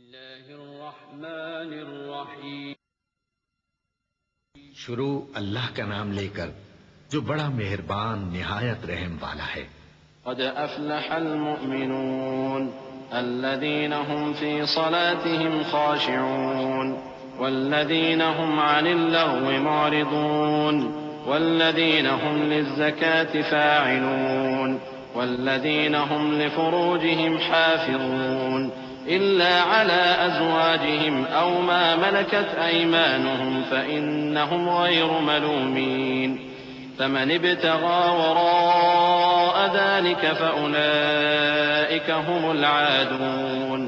الله الرحمن الرحيم شروع اللہ کا نام لے کر جو بڑا مہربان نہایت رحم والا ہے۔ قد أفلح المؤمنون الذين هم في صلاتهم خاشعون والذين هم عن اللغو معرضون والذين هم للزكاة فاعلون والذين هم لفروجهم حافظون إلا على أزواجهم أو ما ملكت أيمانهم فإنهم غير ملومين فمن ابتغى وراء ذلك فأولئك هم العادون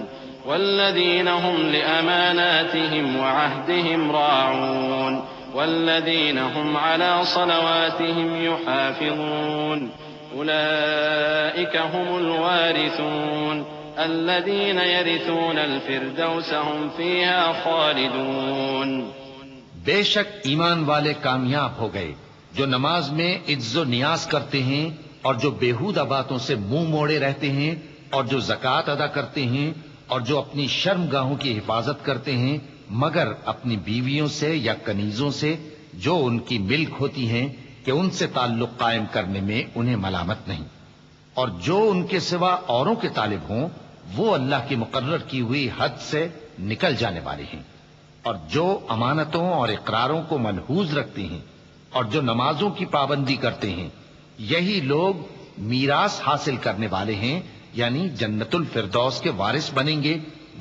والذين هم لأماناتهم وعهدهم راعون والذين هم على صلواتهم يحافظون أولئك هم الوارثون الذين يرثون الفردوس هم فيها خالدون۔ بے شک ایمان والے کامیاب ہو گئے جو نماز میں عجز و نیاز کرتے ہیں اور جو بیہودہ باتوں سے منہ موڑے رہتے ہیں اور جو زکوٰۃ ادا کرتے ہیں اور جو اپنی شرمگاہوں کی حفاظت کرتے ہیں مگر اپنی بیویوں سے یا کنیزوں سے جو ان کی ملک ہوتی ہیں کہ ان سے تعلق قائم کرنے میں انہیں ملامت نہیں، اور جو ان کے سوا اوروں کے طالب ہوں وہ اللہ کی مقرر کی ہوئی حد سے نکل جانے والے ہیں، اور جو امانتوں اور اقراروں کو ملحوظ رکھتے ہیں اور جو نمازوں کی پابندی کرتے ہیں یہی لوگ میراث حاصل کرنے والے ہیں، یعنی جنت الفردوس کے وارث بنیں گے،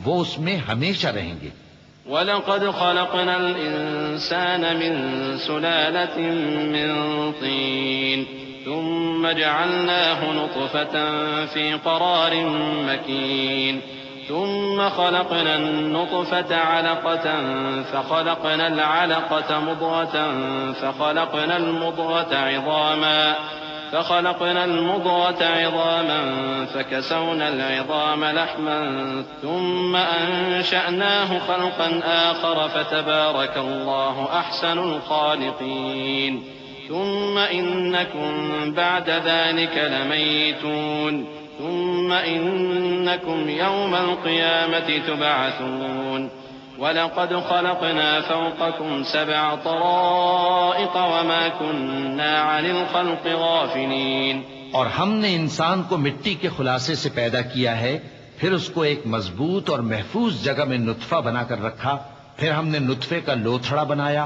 وہ اس میں ہمیشہ رہیں گے۔ وَلَقَدْ خَلَقْنَا الْإِنسَانَ مِنْ سُلَالَةٍ مِّن طِينٍ ثُمَّ جَعَلْنَاهُ نُطْفَةً فِي قَرَارٍ مَّكِينٍ ثُمَّ خَلَقْنَا النُّطْفَةَ عَلَقَةً فَخَلَقْنَا الْعَلَقَةَ مُضْغَةً فخلقنا المضغة عظاما فكسونا العظام لحما ثم أنشأناه خلقا آخر فتبارك الله أحسن الخالقين ثم إنكم بعد ذلك لميتون ثم إنكم يوم القيامة تبعثون وَلَقَدْ خَلَقْنَا فَوْقَكُمْ 7 طَرَائِقَ وَمَا كُنَّا عَنِ الْخَلْقِ غَافِلِينَ۔ اور ہم نے انسان کو مٹی کے خلاصے سے پیدا کیا ہے، پھر اس کو ایک مضبوط اور محفوظ جگہ میں نطفہ بنا کر رکھا، پھر ہم نے نطفے کا لوتھڑا بنایا،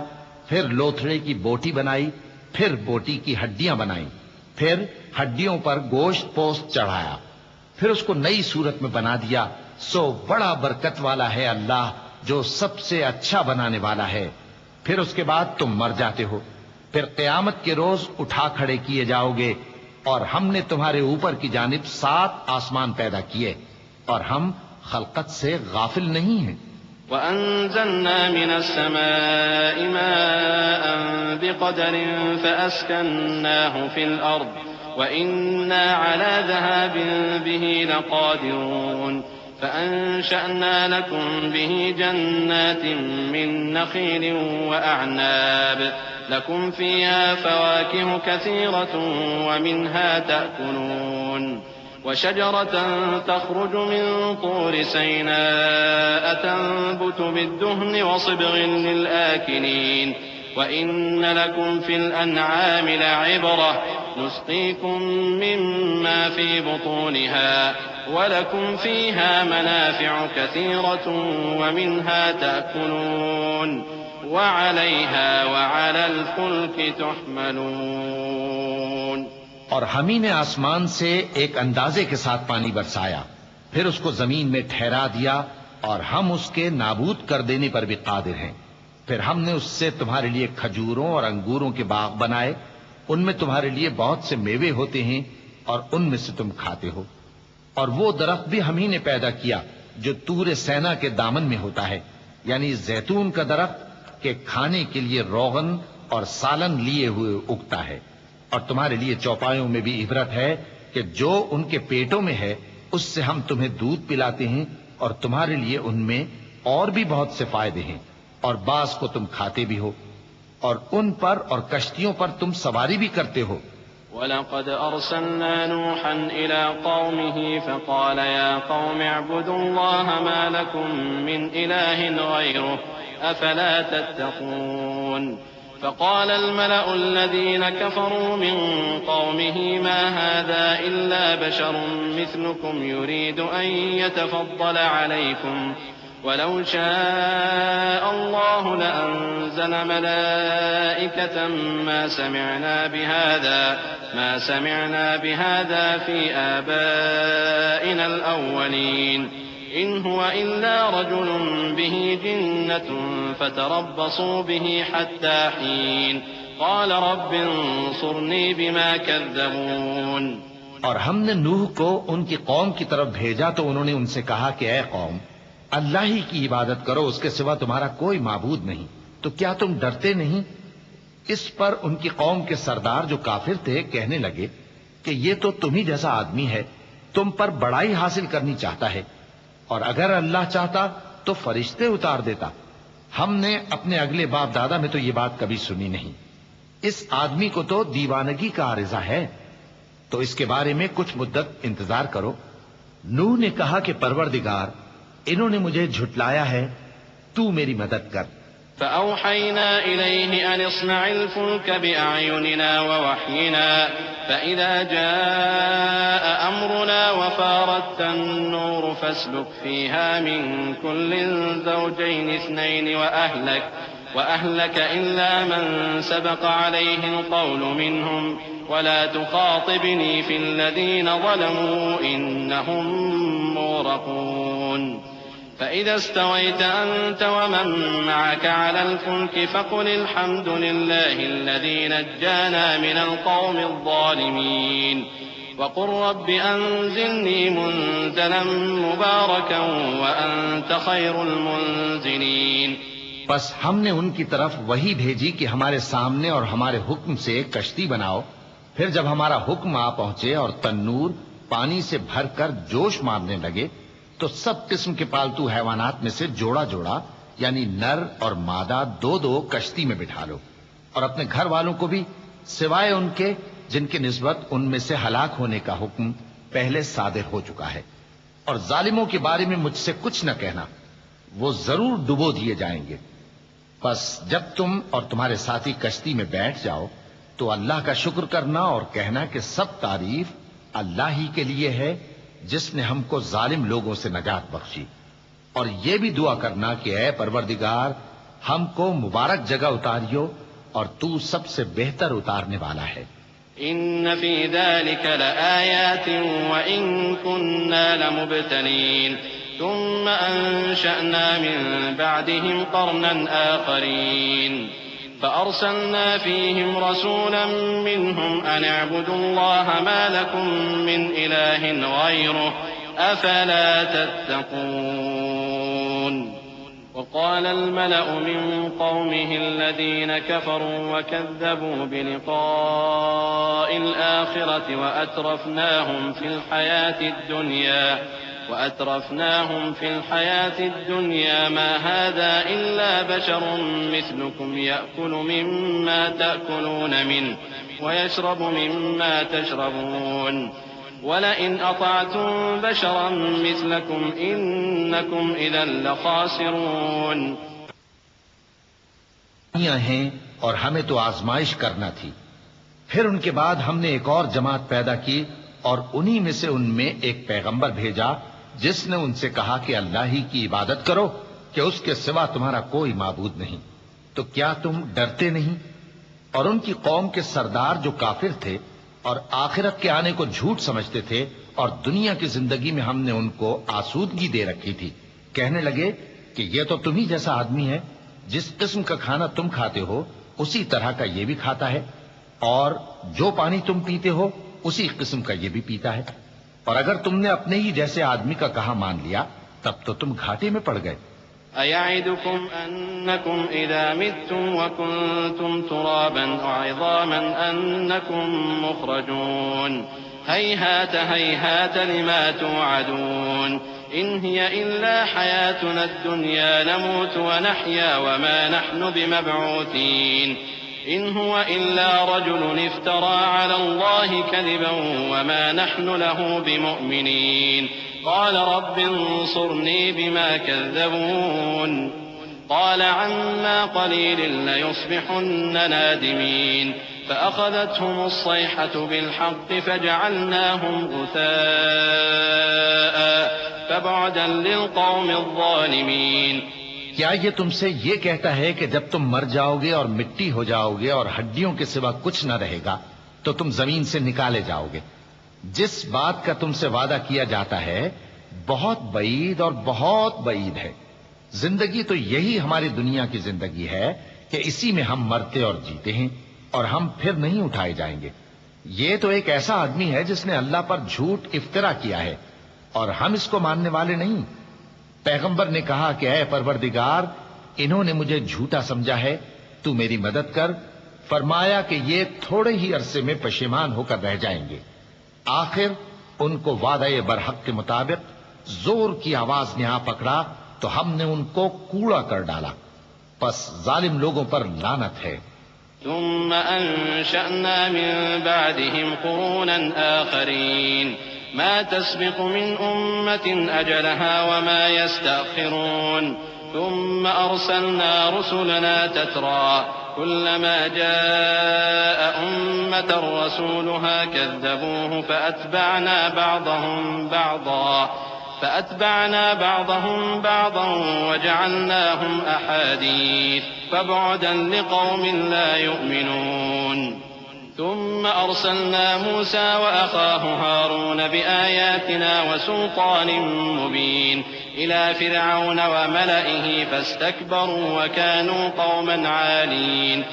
پھر لوتھڑے کی بوٹی بنائی، پھر بوٹی کی ہڈیاں بنائیں، پھر ہڈیوں پر گوشت پوست چڑھایا، پھر اس کو نئی صورت میں بنا دیا۔ سو بڑا برکت والا ہے اللہ جو سب سے اچھا بنانے والا ہے۔ پھر اس کے بعد تم مر جاتے ہو، پھر قیامت کے روز اٹھا کھڑے کیے جاؤ گے، اور ہم نے تمہارے اوپر کی جانب 7 آسمان پیدا کیے، اور ہم خلقت سے غافل نہیں ہیں۔ وَأَنزَلْنَا مِنَ السَّمَاءِ مَاءً بِقَدَرٍ فَأَسْكَنَّاهُ فِي الْأَرْضِ وَإِنَّا عَلَى ذَهَابٍ بِهِ لَقَادِرُونَ فأنشأنا لكم به جنات من نخيل وأعناب لكم فيها فواكه كثيرة ومنها تأكلون وشجرة تخرج من طور سيناء تنبت بالدهن وصبغ للآكلين وإن لكم في الأنعام لعبرة نسقيكم مما في بطونها وَلَكُمْ فِيهَا مَنَافِعُ كَثِيرَةٌ وَمِنْهَا تَأْكُلُونَ وَعَلَيْهَا وَعَلَى الْفُلْكِ تُحْمَلُونَ۔ اور ہم ہی نے آسمان سے ایک اندازے کے ساتھ پانی برسایا، پھر اس کو زمین میں ٹھہرا دیا، اور ہم اس کے نابود کر دینے پر بھی قادر ہیں۔ پھر ہم نے اس سے تمہارے لیے کھجوروں اور انگوروں کے باغ بنائے، ان میں تمہارے لیے بہت سے میوے ہوتے ہیں اور ان میں سے تم کھاتے ہو۔ اور وہ درخت بھی ہم ہی نے پیدا کیا جو طور سینا کے دامن میں ہوتا ہے، یعنی زیتون کا درخت کہ کھانے کے لیے روغن اور سالن لیے ہوئے اگتا ہے، اور تمہارے لیے چوپایوں میں بھی عبرت ہے کہ جو ان کے پیٹوں میں ہے اس سے ہم تمہیں دودھ پلاتے ہیں، اور تمہارے لیے ان میں اور بھی بہت سے فائدے ہیں، اور بعض کو تم کھاتے بھی ہو، اور ان پر اور کشتیوں پر تم سواری بھی کرتے ہو۔ وَلَقَدْ أَرْسَلْنَا نُوحًا إِلَىٰ قَوْمِهِ فَقَالَ يَا قَوْمِ اعْبُدُوا اللَّهَ مَا لَكُم مِّنْ إِلَٰهٍ غَيْرُهُ أَفَلَا تَتَّقُونَ فقال الملأ الذين كفروا من قومه ما هذا إلا بشر مثلكم يريد أن يتفضل عليكم ولو شاء الله لأنزل ملائكة ما سمعنا بهذا في آبائنا الأولين إن هو إلا رجل به جنة فتربصوا به حتى حين قال رب انصرني بما كذبون. اور ہم نے نوح کو ان کی قوم کی طرف بھیجا تو انہوں نے ان سے کہا کہ اے قوم اللہ ہی کی عبادت کرو، اس کے سوا تمہارا کوئی معبود نہیں، تو کیا تم ڈرتے نہیں؟ اس پر ان کی قوم کے سردار جو کافر تھے کہنے لگے کہ یہ تو تم ہی جیسا آدمی ہے، تم پر بڑائی حاصل کرنی چاہتا ہے، اور اگر اللہ چاہتا تو فرشتے اتار دیتا. ہم نے اپنے اگلے باپ دادا میں تو یہ بات کبھی سنی نہیں. اس آدمی کو تو دیوانگی کا عارضہ ہے، تو اس کے بارے میں کچھ مدت انتظار کرو. نوح نے کہا کہ پروردگار انہوں نے مجھے جھٹلایا ہے، تو میری مدد کر. فأوحينا إليه أن اصنع الفلك بأعيننا ووحينا فإذا جاء أمرنا وفارت النور فاسلك فيها من كل زوجين اثنين وأهلك إلا من سبق عليه القول منهم ولا تخاطبني في الذين ظلموا إنهم مغرقون. فإذا استويت أنت ومن معك على الفلك فقل الحمد لله الذي نجانا من القوم الظالمين وقل رب أنزلني منزلا مباركا وأنت خير المنزلين. بس ہم نے ان کی طرف وہی بھیجی کہ ہمارے سامنے اور ہمارے حکم سے ایک کشتی بناؤ، پھر جب ہمارا حکم آ پہنچے اور تنور پانی سے بھر کر جوش مارنے لگے تو سب قسم کے پالتو حیوانات میں سے جوڑا جوڑا یعنی نر اور مادہ دو دو کشتی میں بٹھا لو، اور اپنے گھر والوں کو بھی سوائے ان کے جن کی نسبت ان میں سے ہلاک ہونے کا حکم پہلے صادر ہو چکا ہے. اور ظالموں کے بارے میں مجھ سے کچھ نہ کہنا، وہ ضرور ڈبو دیے جائیں گے. بس جب تم اور تمہارے ساتھی کشتی میں بیٹھ جاؤ تو اللہ کا شکر کرنا اور کہنا کہ سب تعریف اللہ ہی کے لیے ہے جس نے ہم کو ظالم لوگوں سے نجات بخشی. اور یہ بھی دعا کرنا کہ اے پروردگار ہم کو مبارک جگہ اتاریو اور تو سب سے بہتر اتارنے والا ہے. ان فی ذلک لآیات وإن كنا لمبتلین ثم انشأنا من بعدهم قرنا آخرین فأرسلنا فيهم رسولا منهم أن اعبدوا الله ما لكم من إله غيره أفلا تتقون. وقال الملأ من قومه الذين كفروا وكذبوا بلقاء الآخرة وأترفناهم في الحياة الدنيا ما هذا إلا بشر مثلكم يأكل مما تأكلون منه ويشرب مما تشربون ولئن أطعتم بشرا مثلكم إنكم إذا لخاسرون. ہیں اور ہمیں تو آزمائش کرنا تھی. پھر ان کے بعد ہم نے ایک اور جماعت پیدا کی اور انہی میں سے ان میں ایک پیغمبر بھیجا جس نے ان سے کہا کہ اللہ ہی کی عبادت کرو کہ اس کے سوا تمہارا کوئی معبود نہیں. تو کیا تم ڈرتے نہیں؟ اور ان کی قوم کے سردار جو کافر تھے اور آخرت کے آنے کو جھوٹ سمجھتے تھے اور دنیا کی زندگی میں ہم نے ان کو آسودگی دے رکھی تھی، کہنے لگے کہ یہ تو تم ہی جیسا آدمی ہے، جس قسم کا کھانا تم کھاتے ہو اسی طرح کا یہ بھی کھاتا ہے، اور جو پانی تم پیتے ہو اسی قسم کا یہ بھی پیتا ہے. اور اگر تم نے اپنے ہی جیسے آدمی کا کہا مان لیا تب تو تم گھاٹے میں پڑ گئے. أَيَعِدُكُمْ أَنَّكُمْ إِذَا مِتُّمْ وَكُنْتُمْ تُرَابًا وَعِظَامًا أَنَّكُمْ مُخْرَجُونَ هَيْهَاتَ هَيْهَاتَ لِمَا تُوعَدُونَ إِنْ هِيَ إِلَّا حَيَاتُنَا الدُّنْيَا نَمُوتُ وَنَحْيَا وَمَا نَحْنُ بِمَبْعُوثِينَ إن هو إلا رجل افترى على الله كذبا وما نحن له بمؤمنين قال رب انصرني بما كذبون قال عما قليل ليصبحن نادمين فأخذتهم الصيحة بالحق فجعلناهم غثاء فبعدا للقوم الظالمين. کیا یہ تم سے یہ کہتا ہے کہ جب تم مر جاؤ گے اور مٹی ہو جاؤ گے اور ہڈیوں کے سوا کچھ نہ رہے گا تو تم زمین سے نکالے جاؤ گے؟ جس بات کا تم سے وعدہ کیا جاتا ہے بہت بعید اور بہت بعید ہے. زندگی تو یہی ہماری دنیا کی زندگی ہے کہ اسی میں ہم مرتے اور جیتے ہیں اور ہم پھر نہیں اٹھائے جائیں گے. یہ تو ایک ایسا آدمی ہے جس نے اللہ پر جھوٹ افطرا کیا ہے اور ہم اس کو ماننے والے نہیں. پیغمبر نے کہا کہ اے پروردگار انہوں نے مجھے جھوٹا سمجھا ہے تو میری مدد کر. فرمایا کہ یہ تھوڑے ہی عرصے میں پشیمان ہو کر رہ جائیں گے. آخر ان کو وعدہ برحق کے مطابق زور کی آواز نے آ پکڑا تو ہم نے ان کو کوڑا کر ڈالا. پس ظالم لوگوں پر لعنت ہے. ثم أنشأنا من بعدهم قرونا آخرين ما تسبق من أمة أجلها وما يستأخرون ثم أرسلنا رسلنا تترى كلما جاء أمة رسولها كذبوه فأتبعنا بعضهم بعضا وجعلناهم أحاديث فبعدا لقوم لا يؤمنون. ثم أرسلنا موسى وأخاه هارون بآياتنا وسلطان مبين إلى فرعون وملئه فاستكبروا وكانوا قوما عالين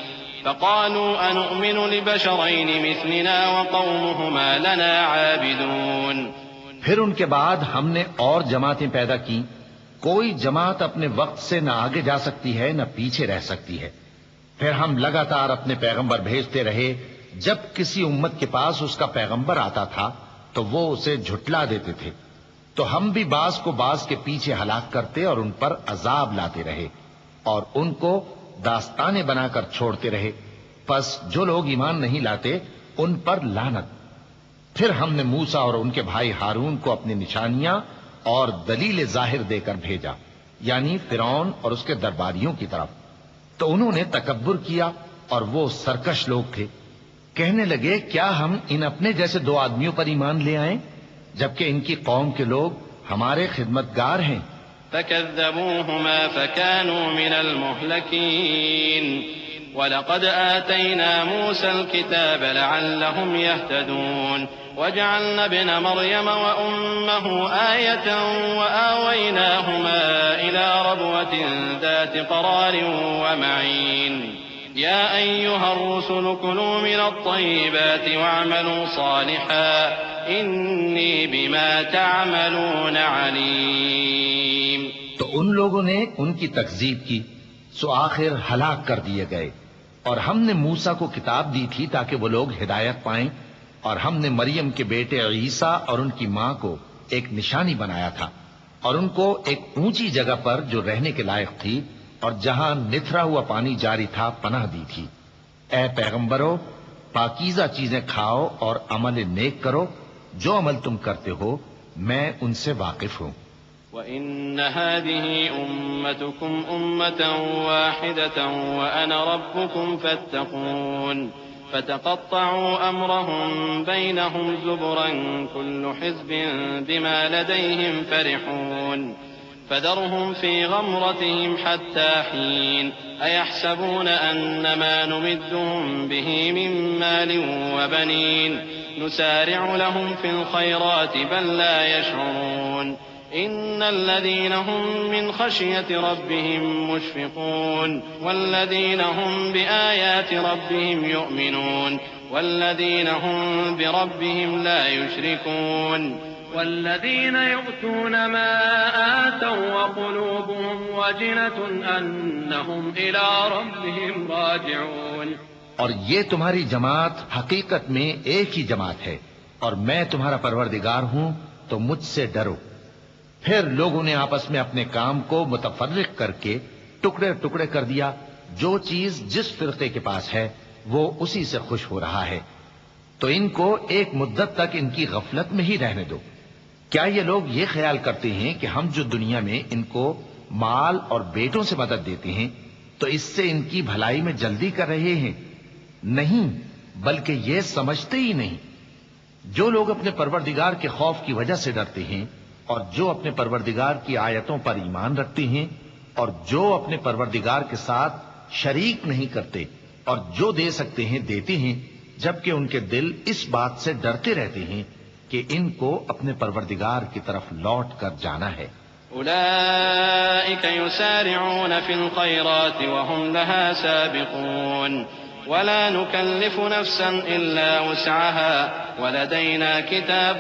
فقالوا أنؤمن لبشرين مثلنا وقومهما لنا عابدون. پھر ان کے بعد ہم نے اور جماعتیں پیدا کی. کوئی جماعت اپنے وقت سے نہ آگے جا سکتی ہے نہ پیچھے رہ سکتی ہے. پھر ہم لگاتار اپنے پیغمبر بھیجتے رہے. جب کسی امت کے پاس اس کا پیغمبر آتا تھا تو وہ اسے جھٹلا دیتے تھے تو ہم بھی بعض کو بعض کے پیچھے ہلاک کرتے اور ان پر عذاب لاتے رہے اور ان کو داستانے بنا کر چھوڑتے رہے. پس جو لوگ ایمان نہیں لاتے ان پر لعنت. پھر ہم نے موسیٰ اور ان کے بھائی ہارون کو اپنی نشانیاں اور دلیل ظاہر دے کر بھیجا یعنی فرعون اور اس کے درباریوں کی طرف. تو انہوں نے تکبر کیا اور وہ سرکش لوگ تھے. کہنے لگے کیا ہم ان اپنے جیسے دو آدمیوں پر ایمان لے آئیں جبکہ ان کی قوم کے لوگ ہمارے خدمتگار ہیں. فكذبوهما فكانوا من المهلكين وَلَقَدْ آتَيْنَا مُوسَى الْكِتَابَ لَعَلَّهُمْ يَهْتَدُونَ وَجَعَلْنَا ابْنَ مَرْيَمَ وَأُمَّهُ آيَةً وَآوَيْنَاهُمَا إِلَى رَبْوَةٍ ذَاتِ قَرَارٍ وَمَعِينٍ يَا أَيُّهَا الرُّسُلُ كُلُوا مِنَ الطَّيِّبَاتِ وَاعْمَلُوا صَالِحًا إِنِّي بِمَا تَعْمَلُونَ عَلِيمٌ. تو ان لوگوں نے ان کی تکذیب کی سو آخر ہلاک کر دیے گئے. اور ہم نے موسیٰ کو کتاب دی تھی تاکہ وہ لوگ ہدایت پائیں اور ہم نے مریم کے بیٹے عیسیٰ اور ان کی ماں کو ایک نشانی بنایا تھا اور ان کو ایک اونچی جگہ پر جو رہنے کے لائق تھی اور جہاں نتھرا ہوا پانی جاری تھا پناہ دی تھی. اے پیغمبرو پاکیزہ چیزیں کھاؤ اور عمل نیک کرو. جو عمل تم کرتے ہو میں ان سے واقف ہوں. وَإِنَّ هَذِهِ أُمَّتُكُمْ أُمَّةً وَاحِدَةً وَأَنَا رَبُّكُمْ فَاتَّقُونِ فَتَقَطَّعُوا أَمْرَهُمْ بَيْنَهُمْ زُبُرًا كُلُّ حِزْبٍ بِمَا لَدَيْهِمْ فَرِحُونَ فَذَرْهُمْ فِي غَمْرَتِهِمْ حَتَّى حِينٍ أَيَحْسَبُونَ أَنَّمَا نُمِدُّهُمْ بِهِ مِن مَّالٍ وَبَنِينَ نُسَارِعُ لَهُمْ فِي الْخَيْرَاتِ بَل لَّا يَشْعُرُونَ إِنَّ الَّذِينَ هُم مِّنْ خَشْيَةِ رَبِّهِم مُّشْفِقُونَ وَالَّذِينَ هُم بِآيَاتِ رَبِّهِمْ يُؤْمِنُونَ وَالَّذِينَ هُم بِرَبِّهِمْ لَا يُشْرِكُونَ وَالَّذِينَ يُؤْتُونَ مَا آتَوا وَقُلُوبُهُمْ وَجِلَةٌ أَنَّهُمْ إِلَىٰ رَبِّهِمْ رَاجِعُونَ. اور یہ تمہاری جماعت حقیقت میں ایک ہی جماعت ہے اور میں تمہارا پروردگار ہوں تو مجھ سے ڈرو. پھر لوگوں نے آپس میں اپنے کام کو متفرق کر کے ٹکڑے ٹکڑے کر دیا. جو چیز جس فرقے کے پاس ہے وہ اسی سے خوش ہو رہا ہے، تو ان کو ایک مدت تک ان کی غفلت میں ہی رہنے دو۔ کیا یہ لوگ یہ خیال کرتے ہیں کہ ہم جو دنیا میں ان کو مال اور بیٹوں سے مدد دیتے ہیں تو اس سے ان کی بھلائی میں جلدی کر رہے ہیں؟ نہیں، بلکہ یہ سمجھتے ہی نہیں۔ جو لوگ اپنے پروردگار کے خوف کی وجہ سے ڈرتے ہیں اور جو اپنے پروردگار کی آیتوں پر ایمان رکھتے ہیں اور جو اپنے پروردگار کے ساتھ شریک نہیں کرتے اور جو دے سکتے ہیں دیتے ہیں، جبکہ ان کے دل اس بات سے ڈرتے رہتے ہیں کہ ان کو اپنے پروردگار کی طرف لوٹ کر جانا ہے۔ أولئك يسارعون في الخيرات وهم لها سابقون ولا نكلف نفسا إلا وسعها ولدينا كتاب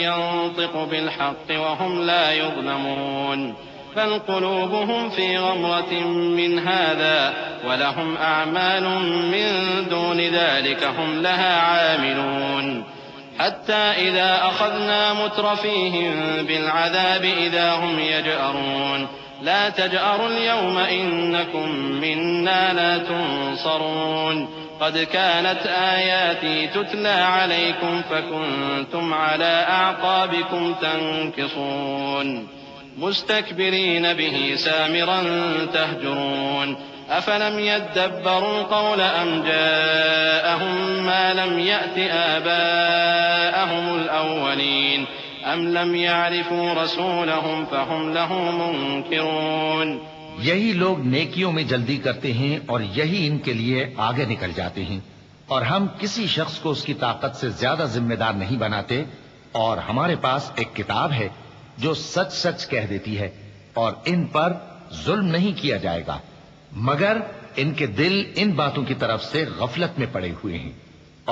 ينطق بالحق وهم لا يظلمون بل قلوبهم في غمرة من هذا ولهم أعمال من دون ذلك هم لها عاملون حتى إذا أخذنا مترفيهم بالعذاب إذا هم يجأرون لا تجأروا اليوم إنكم منا لا تنصرون قد كانت آياتي تتلى عليكم فكنتم على أعقابكم تنكصون مستكبرين به سامرا تهجرون أفلم يدبروا القول أم جاءهم ما لم يأت آباءهم الأولين أم لم يعرفوا رسولهم فهم له منكرون۔ یہی لوگ نیکیوں میں جلدی کرتے ہیں اور یہی ان کے لیے آگے نکل جاتے ہیں، اور ہم کسی شخص کو اس کی طاقت سے زیادہ ذمہ دار نہیں بناتے، اور ہمارے پاس ایک کتاب ہے جو سچ سچ کہہ دیتی ہے، اور ان پر ظلم نہیں کیا جائے گا، مگر ان کے دل ان باتوں کی طرف سے غفلت میں پڑے ہوئے ہیں،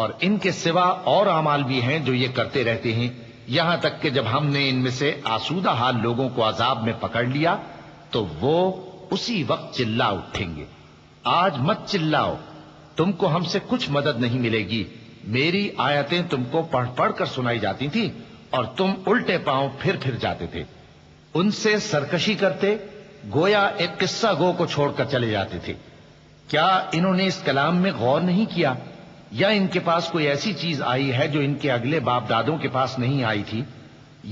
اور ان کے سوا اور اعمال بھی ہیں جو یہ کرتے رہتے ہیں، یہاں تک کہ جب ہم نے ان میں سے آسودہ حال لوگوں کو عذاب میں پکڑ لیا تو وہ اسی وقت چلا اٹھیں گے۔ آج مت چلاؤ، تم کو ہم سے کچھ مدد نہیں ملے گی، میری آیتیں تم کو پڑھ پڑھ کر سنائی جاتی تھی اور تم الٹے پاؤں پھر جاتے تھے، ان سے سرکشی کرتے، گویا ایک قصہ گو کو چھوڑ کر چلے جاتے تھے۔ کیا انہوں نے اس کلام میں غور نہیں کیا، یا ان کے پاس کوئی ایسی چیز آئی ہے جو ان کے اگلے باپ دادوں کے پاس نہیں آئی تھی،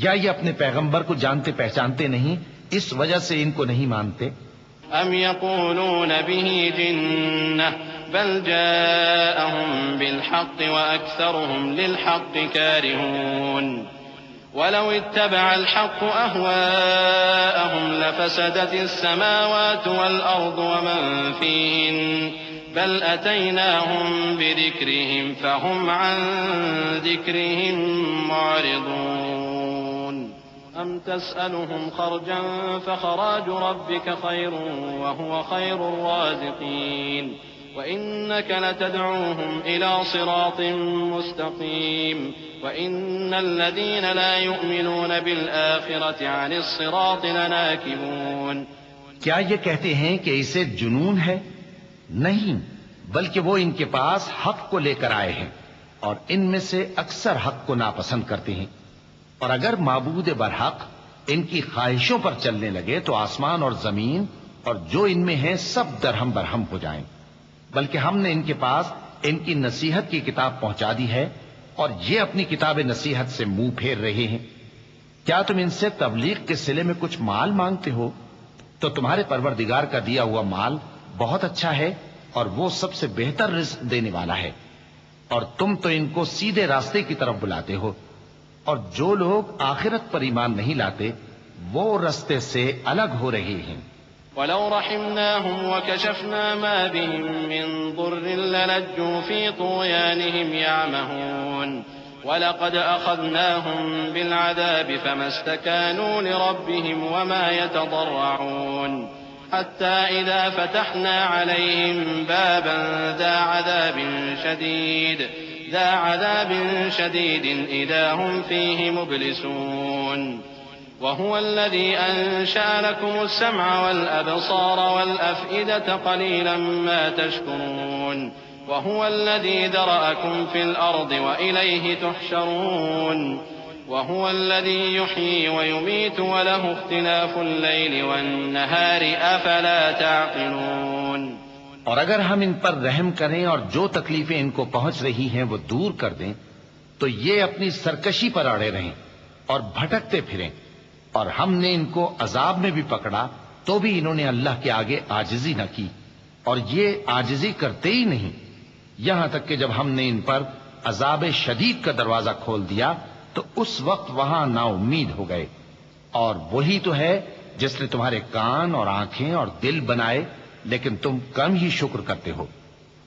یا یہ اپنے پیغمبر کو جانتے پہچانتے نہیں اس وجہ سے ان کو نہیں مانتے؟ ام يقولون به جنة بل جاءهم بالحق وأكثرهم للحق كارهون ولو اتبع الحق أهواءهم لفسدت السماوات والأرض ومن فيهن بل أتيناهم بذكرهم فهم عن ذكرهم معرضون أم تسألهم خرجا فخراج ربك خير وهو خير الرازقين وإنك لتدعوهم إلى صراط مستقيم وإن الذين لا يؤمنون بالآخرة عن الصراط لناكبون۔ کیا یہ کہتے ہیں کہ اسے جنون ہے؟ نہیں، بلکہ وہ ان کے پاس حق کو لے کر آئے ہیں اور ان میں سے اکثر حق کو ناپسند کرتے ہیں، اور اگر معبود برحق ان کی خواہشوں پر چلنے لگے تو آسمان اور زمین اور جو ان میں ہیں سب درہم برہم ہو جائیں، بلکہ ہم نے ان کے پاس ان کی نصیحت کی کتاب پہنچا دی ہے اور یہ اپنی کتاب نصیحت سے منہ پھیر رہے ہیں۔ کیا تم ان سے تبلیغ کے صلے میں کچھ مال مانگتے ہو؟ تو تمہارے پروردگار کا دیا ہوا مال بہت اچھا ہے اور وہ سب سے بہتر رزق دینے والا ہے، اور تم تو ان کو سیدھے راستے کی طرف بلاتے ہو، اور جو لوگ آخرت پر ایمان نہیں لاتے وہ راستے سے الگ ہو رہے ہیں۔ وَلَوْ رَحِمْنَاهُمْ وَكَشَفْنَا مَا بِهِم مِّن ضُرٍّ لَّلَجُّوا فِي طُغْيَانِهِمْ يَعْمَهُونَ وَلَقَدْ أَخَذْنَاهُم بِالْعَذَابِ فَمَا اسْتَكَانُوا لِرَبِّهِمْ وَمَا يَتَضَرَّعُونَ حَتَّىٰ إِذَا فَتَحْنَا عَلَيْهِم بَابًا ذَا عَذَابٍ شَدِيدٍ إِذَا هُمْ فِيهِ مُبْلِسُونَ وهو الذي أنشأ لكم السمع والأبصار والأفئدة قليلا ما تشكرون وهو الذي ذرأكم في الأرض وإليه تحشرون وهو الذي يحيي ويميت وله اختلاف الليل والنهار أفلا تعقلون۔ اور اگر ہم ان پر رحم کریں اور جو تکلیفیں ان کو پہنچ رہی ہیں وہ دور کر دیں تو یہ اپنی سرکشی پر اڑے رہیں اور بھٹکتے پھریں، اور ہم نے ان کو عذاب میں بھی پکڑا تو بھی انہوں نے اللہ کے آگے عاجزی نہ کی، اور یہ عاجزی کرتے ہی نہیں، یہاں تک کہ جب ہم نے ان پر عذاب شدید کا دروازہ کھول دیا تو اس وقت وہاں نا امید ہو گئے۔ اور وہی تو ہے جس نے تمہارے کان اور آنکھیں اور دل بنائے، لیکن تم کم ہی شکر کرتے ہو،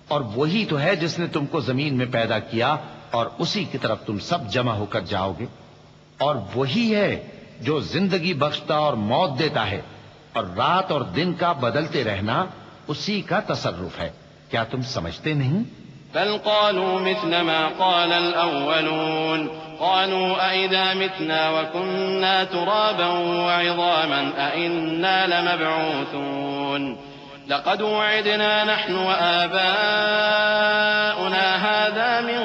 اور وہی تو ہے جس نے تم کو زمین میں پیدا کیا اور اسی کی طرف تم سب جمع ہو کر جاؤ گے، اور وہی ہے جو زندگی بخشتا اور موت دیتا ہے، اور رات اور دن کا بدلتے رہنا اسی کا تصرف ہے، کیا تم سمجھتے نہیں؟ بل قالوا مثل ما قال الأولون قالوا أئذا متنا وكنا ترابا وعظاما أئنا لمبعوثون لقد وعدنا نحن وآباؤنا هذا من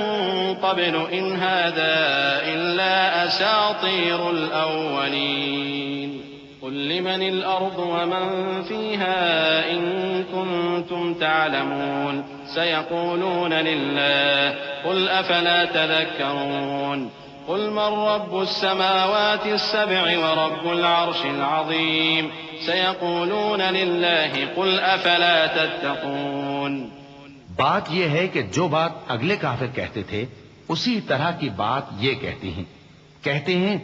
قبل إن هذا إلا أساطير الأولين قل لمن الأرض ومن فيها إن كنتم تعلمون سيقولون لله قل أفلا تذكرون قل من رب السماوات السبع ورب العرش العظيم سيقولون لله قل أفلا تتقون۔ بات یہ ہے کہ جو بات اگلے کافر کہتے تھے اسی طرح کی بات یہ کہتے ہیں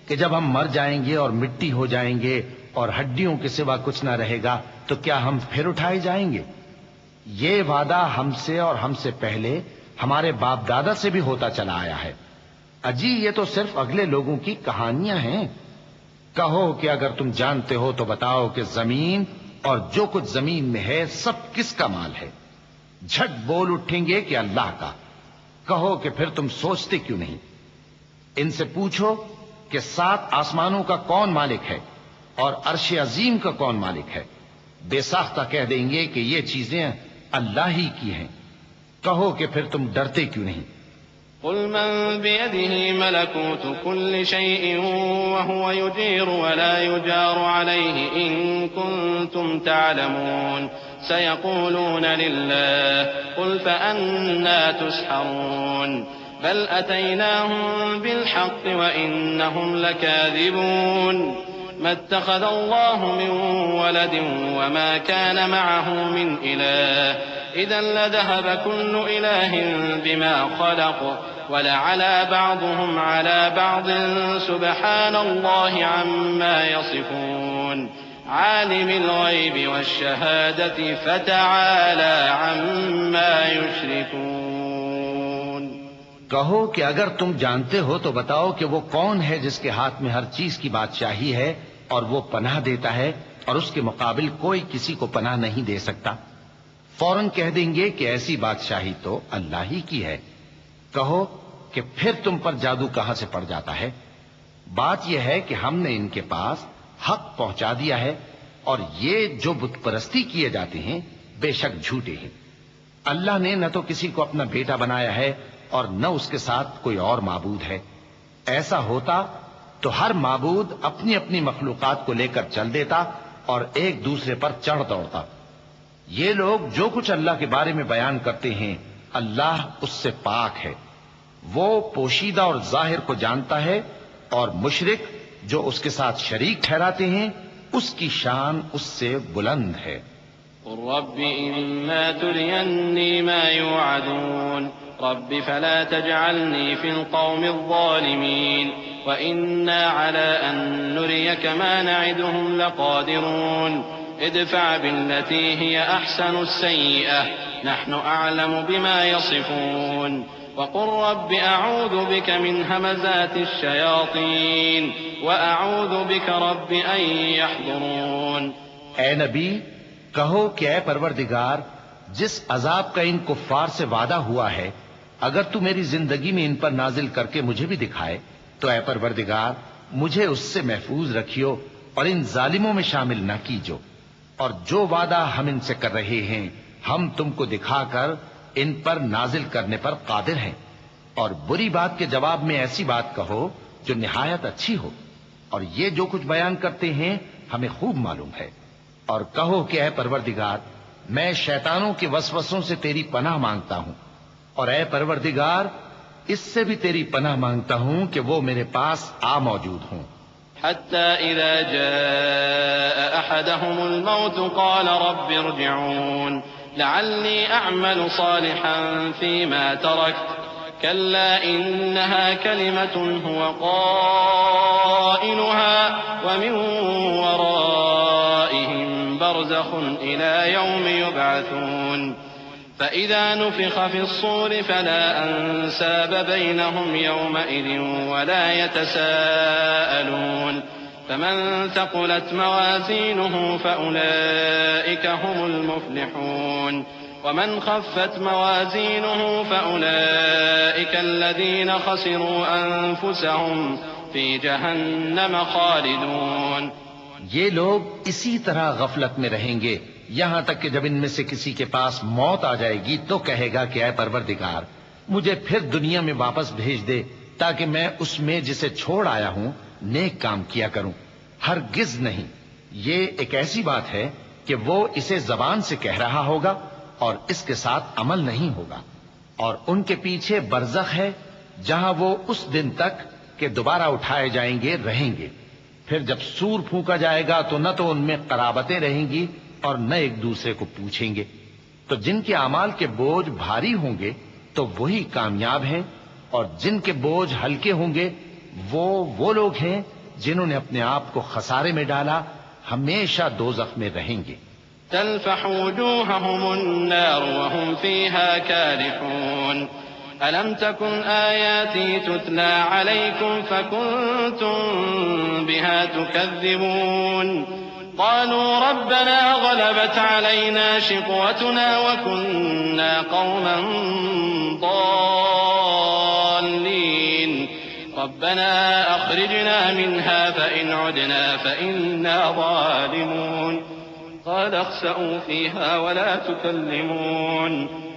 کہ جب ہم مر جائیں گے اور مٹی ہو جائیں گے اور ہڈیوں کے سوا کچھ نہ رہے گا تو کیا ہم پھر اٹھائے جائیں گے؟ یہ وعدہ ہم سے اور ہم سے پہلے ہمارے باپ دادا سے بھی ہوتا چلا آیا ہے، اجی یہ تو صرف اگلے لوگوں کی کہانیاں ہیں۔ کہو کہ اگر تم جانتے ہو تو بتاؤ کہ زمین اور جو کچھ زمین میں ہے سب کس کا مال ہے؟ جھٹ بول اٹھیں گے کہ اللہ کا۔ کہو کہ پھر تم سوچتے کیوں نہیں؟ ان سے پوچھو کہ 7 آسمانوں کا کون مالک ہے اور عرش عظیم کا کون مالک ہے؟ بے ساختہ کہہ دیں گے کہ یہ چیزیں اللہ ہی کی ہیں۔ کہو کہ پھر تم ڈرتے کیوں نہیں؟ قل من بيده ملكوت كل شيء وهو يجير ولا يجار عليه إن كنتم تعلمون سيقولون لله قل فأنا تسحرون بل أتيناهم بالحق وإنهم لكاذبون ما اتخذ الله من ولد وما كان معه من إله إذا لذهب كل إله بما خلق ولعلى بعضهم على بعض سبحان الله عما يصفون عالم الغيب والشهادة فتعالى عما يشركون۔ کہو کہ اگر تم جانتے ہو تو بتاؤ کہ وہ کون ہے جس کے ہاتھ میں ہر چیز کی بادشاہی ہے اور وہ پناہ دیتا ہے اور اس کے مقابل کوئی کسی کو پناہ نہیں دے سکتا۔ فوراً کہہ دیں گے کہ ایسی بادشاہی تو اللہ ہی کی ہے۔ کہو کہ پھر تم پر جادو کہاں سے پڑ جاتا ہے؟ بات یہ ہے کہ ہم نے ان کے پاس حق پہنچا دیا ہے، اور یہ جو بت پرستی کیے جاتے ہیں بے شک جھوٹے ہیں۔ اللہ نے نہ تو کسی کو اپنا بیٹا بنایا ہے اور نہ اس کے ساتھ کوئی اور معبود ہے۔ ایسا ہوتا تو ہر معبود اپنی اپنی مخلوقات کو لے کر چل دیتا اور ایک دوسرے پر چڑھ دوڑتا۔ یہ لوگ جو کچھ اللہ کے بارے میں بیان کرتے ہیں اللہ اس سے پاک ہے، وہ پوشیدہ اور ظاہر کو جانتا ہے، اور مشرک جو اس کے ساتھ شریک ٹھہراتے ہیں اس کی شان اس سے بلند ہے۔ قل رب إما تريني ما يوعدون رب فلا تجعلني في القوم الظالمين وإنا على أن نريك ما نعدهم لقادرون ادفع بالتي هي أحسن السيئة نحن أعلم بما يصفون وقل رب أعوذ بك من همزات الشياطين وأعوذ بك رب أن يحضرون۔ اے نبی کہو کہ اے پروردگار جس عذاب کا ان کفار سے وعدہ ہوا ہے اگر تو میری زندگی میں ان پر نازل کر کے مجھے بھی دکھائے تو اے پروردگار مجھے اس سے محفوظ رکھیو اور ان ظالموں میں شامل نہ کیجو، اور جو وعدہ ہم ان سے کر رہے ہیں ہم تم کو دکھا کر ان پر نازل کرنے پر قادر ہیں، اور بری بات کے جواب میں ایسی بات کہو جو نہایت اچھی ہو، اور یہ جو کچھ بیان کرتے ہیں ہمیں خوب معلوم ہے۔ اور کہو کہ اے پروردگار میں شیطانوں کے وسوسوں سے تیری پناہ مانگتا ہوں، اور اے پروردگار اس سے بھی تیری پناہ مانگتا ہوں کہ وہ میرے پاس آ موجود ہوں۔ حتى إذا جاء أحدهم الموت قال رب ارجعون لعلي أعمل صالحا فيما تركت كلا إنها كلمة هو قائلها ومن ورائهم برزخ إلى يوم يبعثون فإذا نفخ في الصور فلا أنساب بينهم يومئذ ولا يتساءلون فمن ثقلت موازينه فأولئك هم المفلحون ومن خفت موازينه فأولئك الذين خسروا أنفسهم في جهنم خالدون۔ یہ لوگ اسی طرح غفلت میں رہیں گے یہاں تک کہ جب ان میں سے کسی کے پاس موت آ جائے گی تو کہے گا کہ اے پروردگار مجھے پھر دنیا میں واپس بھیج دے تاکہ میں اس میں جسے چھوڑ آیا ہوں نیک کام کیا کروں۔ ہرگز نہیں، یہ ایک ایسی بات ہے کہ وہ اسے زبان سے کہہ رہا ہوگا اور اس کے ساتھ عمل نہیں ہوگا، اور ان کے پیچھے برزخ ہے جہاں وہ اس دن تک کہ دوبارہ اٹھائے جائیں گے رہیں گے۔ پھر جب سور پھونکا جائے گا تو نہ تو ان میں قرابتیں رہیں گی اور نہ ایک دوسرے کو پوچھیں گے۔ تو جن کے اعمال کے بوجھ بھاری ہوں گے تو وہی کامیاب ہیں، اور جن کے بوجھ ہلکے ہوں گے وہ لوگ ہیں جنہوں نے اپنے آپ کو خسارے میں ڈالا، ہمیشہ دوزخ میں رہیں گے۔ تلفح وجوههم النار وهم فيها كالحون ألم تكن آياتي تتلى عليكم فكنتم بها تكذبون قالوا ربنا غلبت علينا شقوتنا وكنا قوما ضالين ربنا أخرجنا منها فإن عدنا فإنا ظالمون قال اخسئوا فيها ولا تكلمون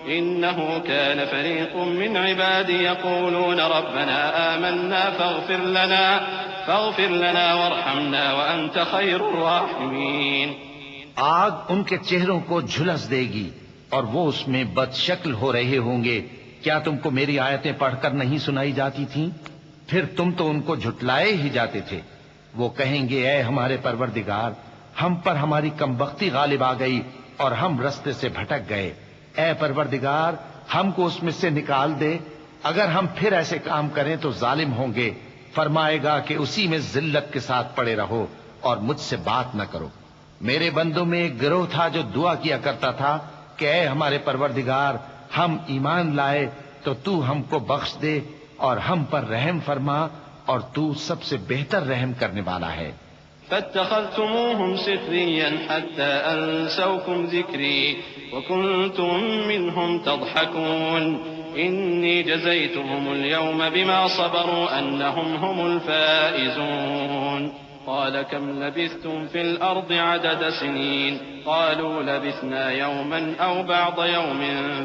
إنه كان فريق من عبادي يقولون ربنا آمنا فاغفر لنا وارحمنا وأنت خير الراحمين۔ آگ ان کے چہروں کو جھلس دے گی اور وہ اس میں بد شکل ہو رہے ہوں گے۔ کیا تم کو میری آیتیں پڑھ کر نہیں سنائی جاتی تھیں؟ پھر تم تو ان کو جھٹلائے ہی جاتے تھے۔ وہ کہیں گے اے ہمارے پروردگار ہم پر ہماری کمبختی غالب آ گئی اور ہم رستے سے بھٹک گئے، اے پروردگار ہم کو اس میں سے نکال دے، اگر ہم پھر ایسے کام کریں تو ظالم ہوں گے۔ فرمائے گا کہ اسی میں ذلت کے ساتھ پڑے رہو اور مجھ سے بات نہ کرو۔ میرے بندوں میں ایک گروہ تھا جو دعا کیا کرتا تھا کہ اے ہمارے پروردگار ہم ایمان لائے تو تو ہم کو بخش دے اور ہم پر رحم فرما، اور تو سب سے بہتر رحم کرنے والا ہے۔ فاتخذتموهم سخريا حتى أنسوكم ذكري وكنتم منهم تضحكون إني جزيتهم اليوم بما صبروا أنهم هم الفائزون قال كم لبثتم في الأرض عدد سنين قالوا لبثنا يوما أو بعض يوم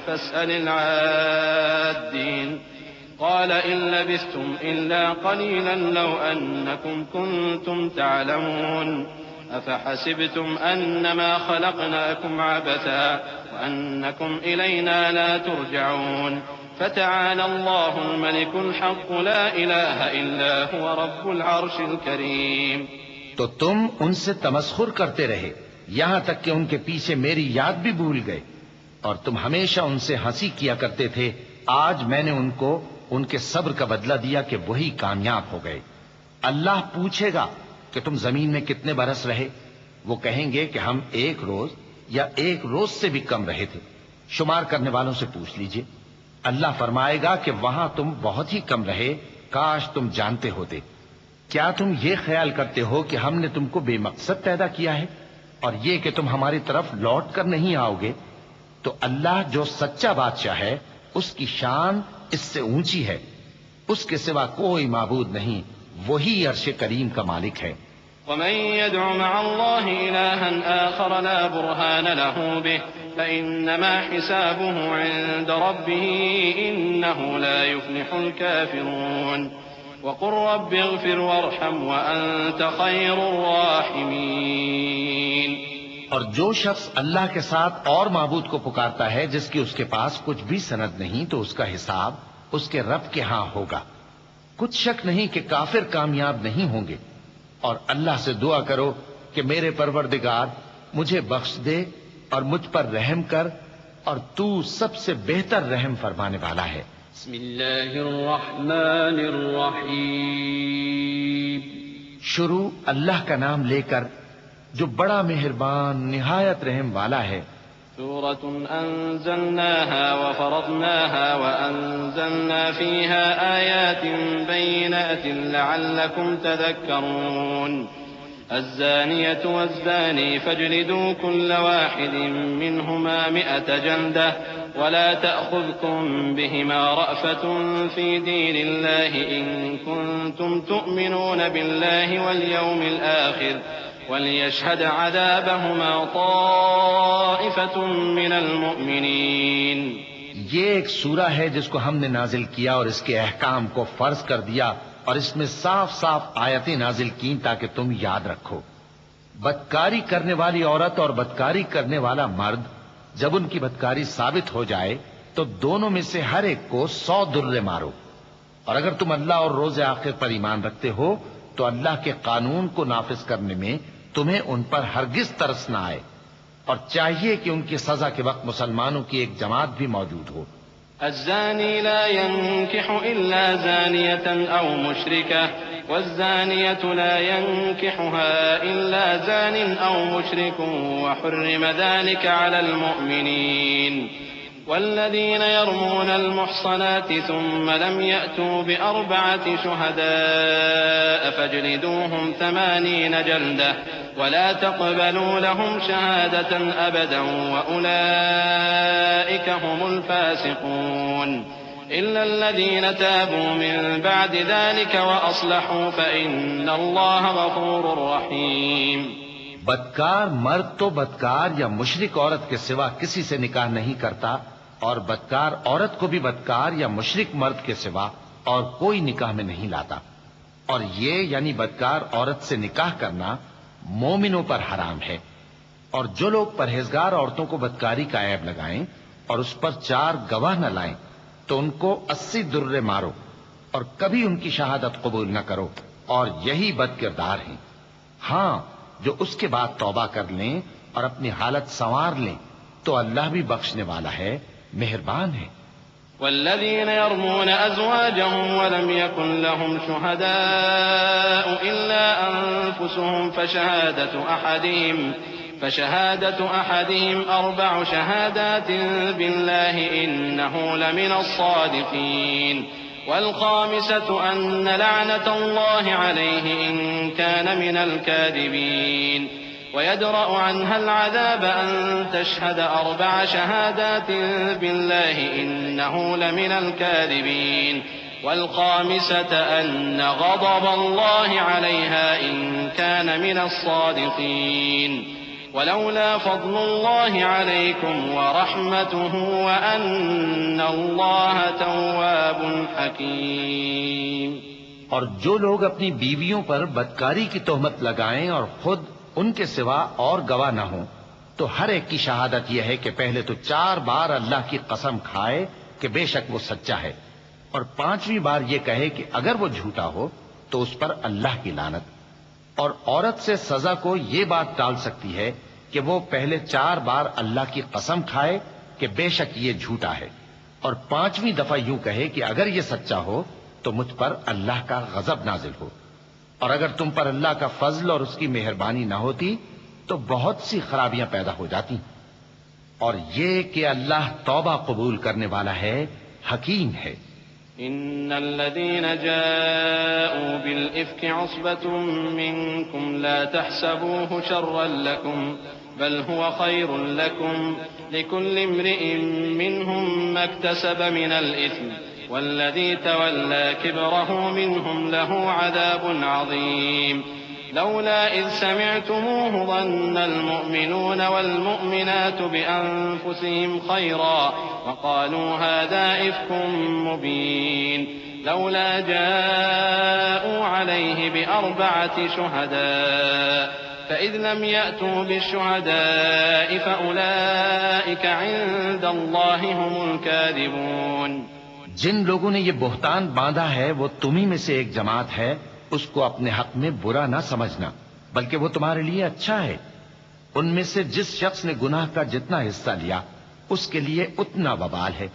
فاسأل العادين قال إن لبثتم إلا قليلا لو أنكم كنتم تعلمون أفحسبتم أنما خلقناكم عبثا وأنكم إلينا لا ترجعون فتعالى الله الملك الحق لا إله إلا هو رب العرش الكريم۔ تو تم ان سے تمسخر کرتے رہے یہاں تک کہ ان کے پیچھے میری یاد بھی بھول گئے، اور تم ہمیشہ ان سے ہنسی کیا کرتے تھے۔ آج میں نے ان کو ان کے صبر کا بدلہ دیا کہ وہی کامیاب ہو گئے۔ اللہ پوچھے گا کہ تم زمین میں کتنے برس رہے؟ وہ کہیں گے کہ ہم ایک روز یا ایک روز سے بھی کم رہے تھے، شمار کرنے والوں سے پوچھ لیجئے۔ اللہ فرمائے گا کہ وہاں تم بہت ہی کم رہے، کاش تم جانتے ہوتے۔ کیا تم یہ خیال کرتے ہو کہ ہم نے تم کو بے مقصد پیدا کیا ہے اور یہ کہ تم ہماری طرف لوٹ کر نہیں آؤ گے؟ تو اللہ جو سچا بادشاہ ہے اس کی شان اس سے اونچی ہے، اس کے سوا کوئی معبود نہیں، وہی عرش کریم کا مالک ہے۔ ومن يدع مع الله إلها آخر لا برهان له به فإنما حسابه عند ربه إنه لا يفلح الكافرون وقل رب اغفر وارحم وأنت خير الراحمين۔ اور جو شخص اللہ کے ساتھ اور معبود کو پکارتا ہے جس کی اس کے پاس کچھ بھی سند نہیں تو اس کا حساب اس کے رب کے ہاں ہوگا. کچھ شک نہیں کہ کافر کامیاب نہیں ہوں گے. اور اللہ سے دعا کرو کہ میرے پروردگار مجھے بخش دے اور مجھ پر رحم کر، اور تو سب سے بہتر رحم فرمانے والا ہے. بسم اللہ الرحمن الرحیم. شروع اللہ کا نام لے کر جو بڑا مہربان نہایت رحم والا ہے. سورة أنزلناها وفرضناها وأنزلنا فيها آيات بينات لعلكم تذكرون. الزانية والزاني فاجلدوا كل واحد منهما 100 جلدة ولا تأخذكم بهما رأفة في دين الله إن كنتم تؤمنون بالله واليوم الآخر وَلْيَشْهَدْ عَذَابَهُمَا طَائِفَةٌ مِّنَ الْمُؤْمِنِينَ. یہ ایک سورہ ہے جس کو ہم نے نازل کیا اور اس کے احکام کو فرض کر دیا اور اس میں صاف صاف آیتیں نازل کی تاکہ تم یاد رکھو. بدکاری کرنے والی عورت اور بدکاری کرنے والا مرد جب ان کی بدکاری ثابت ہو جائے تو دونوں میں سے ہر ایک کو 100 درے مارو. اور اگر تم اللہ اور روز آخر پر ایمان رکھتے ہو تو اللہ کے قانون کو نافذ کرنے میں تمہیں ان پر ہرگز ترس نہ آئے، اور چاہیے کہ ان کی سزا کے وقت مسلمانوں کی ایک جماعت بھی موجود ہو. الزاني لا ينكح إلا زانية أو مشركة والزانية لا ينكحها إلا زان أو مشرك وحرم ذلك على المؤمنين. والذين يرمون المحصنات ثم لم يأتوا ب4 شهداء فاجلدوهم 80 جلدة ولا تقبلوا لهم شهادة أبدا وأولئك هم الفاسقون. إلا الذين تابوا من بعد ذلك وأصلحوا فإن الله غفور رحيم. بدکار مرد تو بدکار یا مشرک عورت کے سوا کسی سے نکاح نہیں کرتا، اور بدکار عورت کو بھی بدکار یا مشرک مرد کے سوا اور کوئی نکاح میں نہیں لاتا. اور یہ یعنی بدکار عورت سے نکاح کرنا مومنوں پر حرام ہے. اور جو لوگ پرہیزگار عورتوں کو بدکاری کا عیب لگائیں اور اس پر 4 گواہ نہ لائیں تو ان کو 80 درے مارو اور کبھی ان کی شہادت قبول نہ کرو، اور یہی بد کردار ہیں. ہاں، جو اس کے بعد توبہ کر لیں اور اپنی حالت سنوار لیں تو اللہ بھی بخشنے والا ہے، مہربان ہے. والذين يرمون أزواجهم ولم يكن لهم شهداء إلا أنفسهم فشهادة أحدهم 4 شهادات بالله إنه لمن الصادقين. والخامسة أن لعنة الله عليه إن كان من الكاذبين. ويدرأ عنها العذاب أن تشهد 4 شهادات بالله إنه لمن الكاذبين. والخامسة أن غضب الله عليها إن كان من الصادقين. ولولا فضل الله عليكم ورحمته وأن الله تواب حكيم. اور جو لوگ اپنی بیویوں پر بدکاری کی تہمت لگائیں اور خود ان کے سوا اور گواہ نہ ہوں تو ہر ایک کی شہادت یہ ہے کہ پہلے تو 4 بار اللہ کی قسم کھائے کہ بے شک وہ سچا ہے، اور 5ویں بار یہ کہے کہ اگر وہ جھوٹا ہو تو اس پر اللہ کی لعنت. اور عورت سے سزا کو یہ بات ٹال سکتی ہے کہ وہ پہلے 4 بار اللہ کی قسم کھائے کہ بے شک یہ جھوٹا ہے، اور 5ویں دفعہ یوں کہے کہ اگر یہ سچا ہو تو مجھ پر اللہ کا غضب نازل ہو. اور اگر تم پر اللہ کا فضل اور اس کی مہربانی نہ ہوتی تو بہت سی خرابیاں پیدا ہو جاتی. اور یہ کہ اللہ توبہ قبول کرنے والا ہے، حکیم ہے. إن الذين جاءوا بالإفك عصبة منكم لا تحسبوه شرا لكم بل هو خير لكم لكل امرئ منهم ما اكتسب من الإثم والذي تولى كبره منهم له عذاب عظيم. لولا إذ سمعتموه ظن المؤمنون والمؤمنات بأنفسهم خيرا وقالوا هذا إفك مبين. لولا جاءوا عليه ب4 شهداء فإذ لم يأتوا بالشهداء فأولئك عند الله هم الكاذبون. جن لوگوں نے یہ بہتان باندھا ہے وہ تمہیں میں سے ایک جماعت ہے، اس کو اپنے حق میں برا نہ سمجھنا، بلکہ وہ تمہارے لیے اچھا ہے. ان میں سے جس شخص نے گناہ کا جتنا حصہ لیا اس کے لیے اتنا وبال ہے،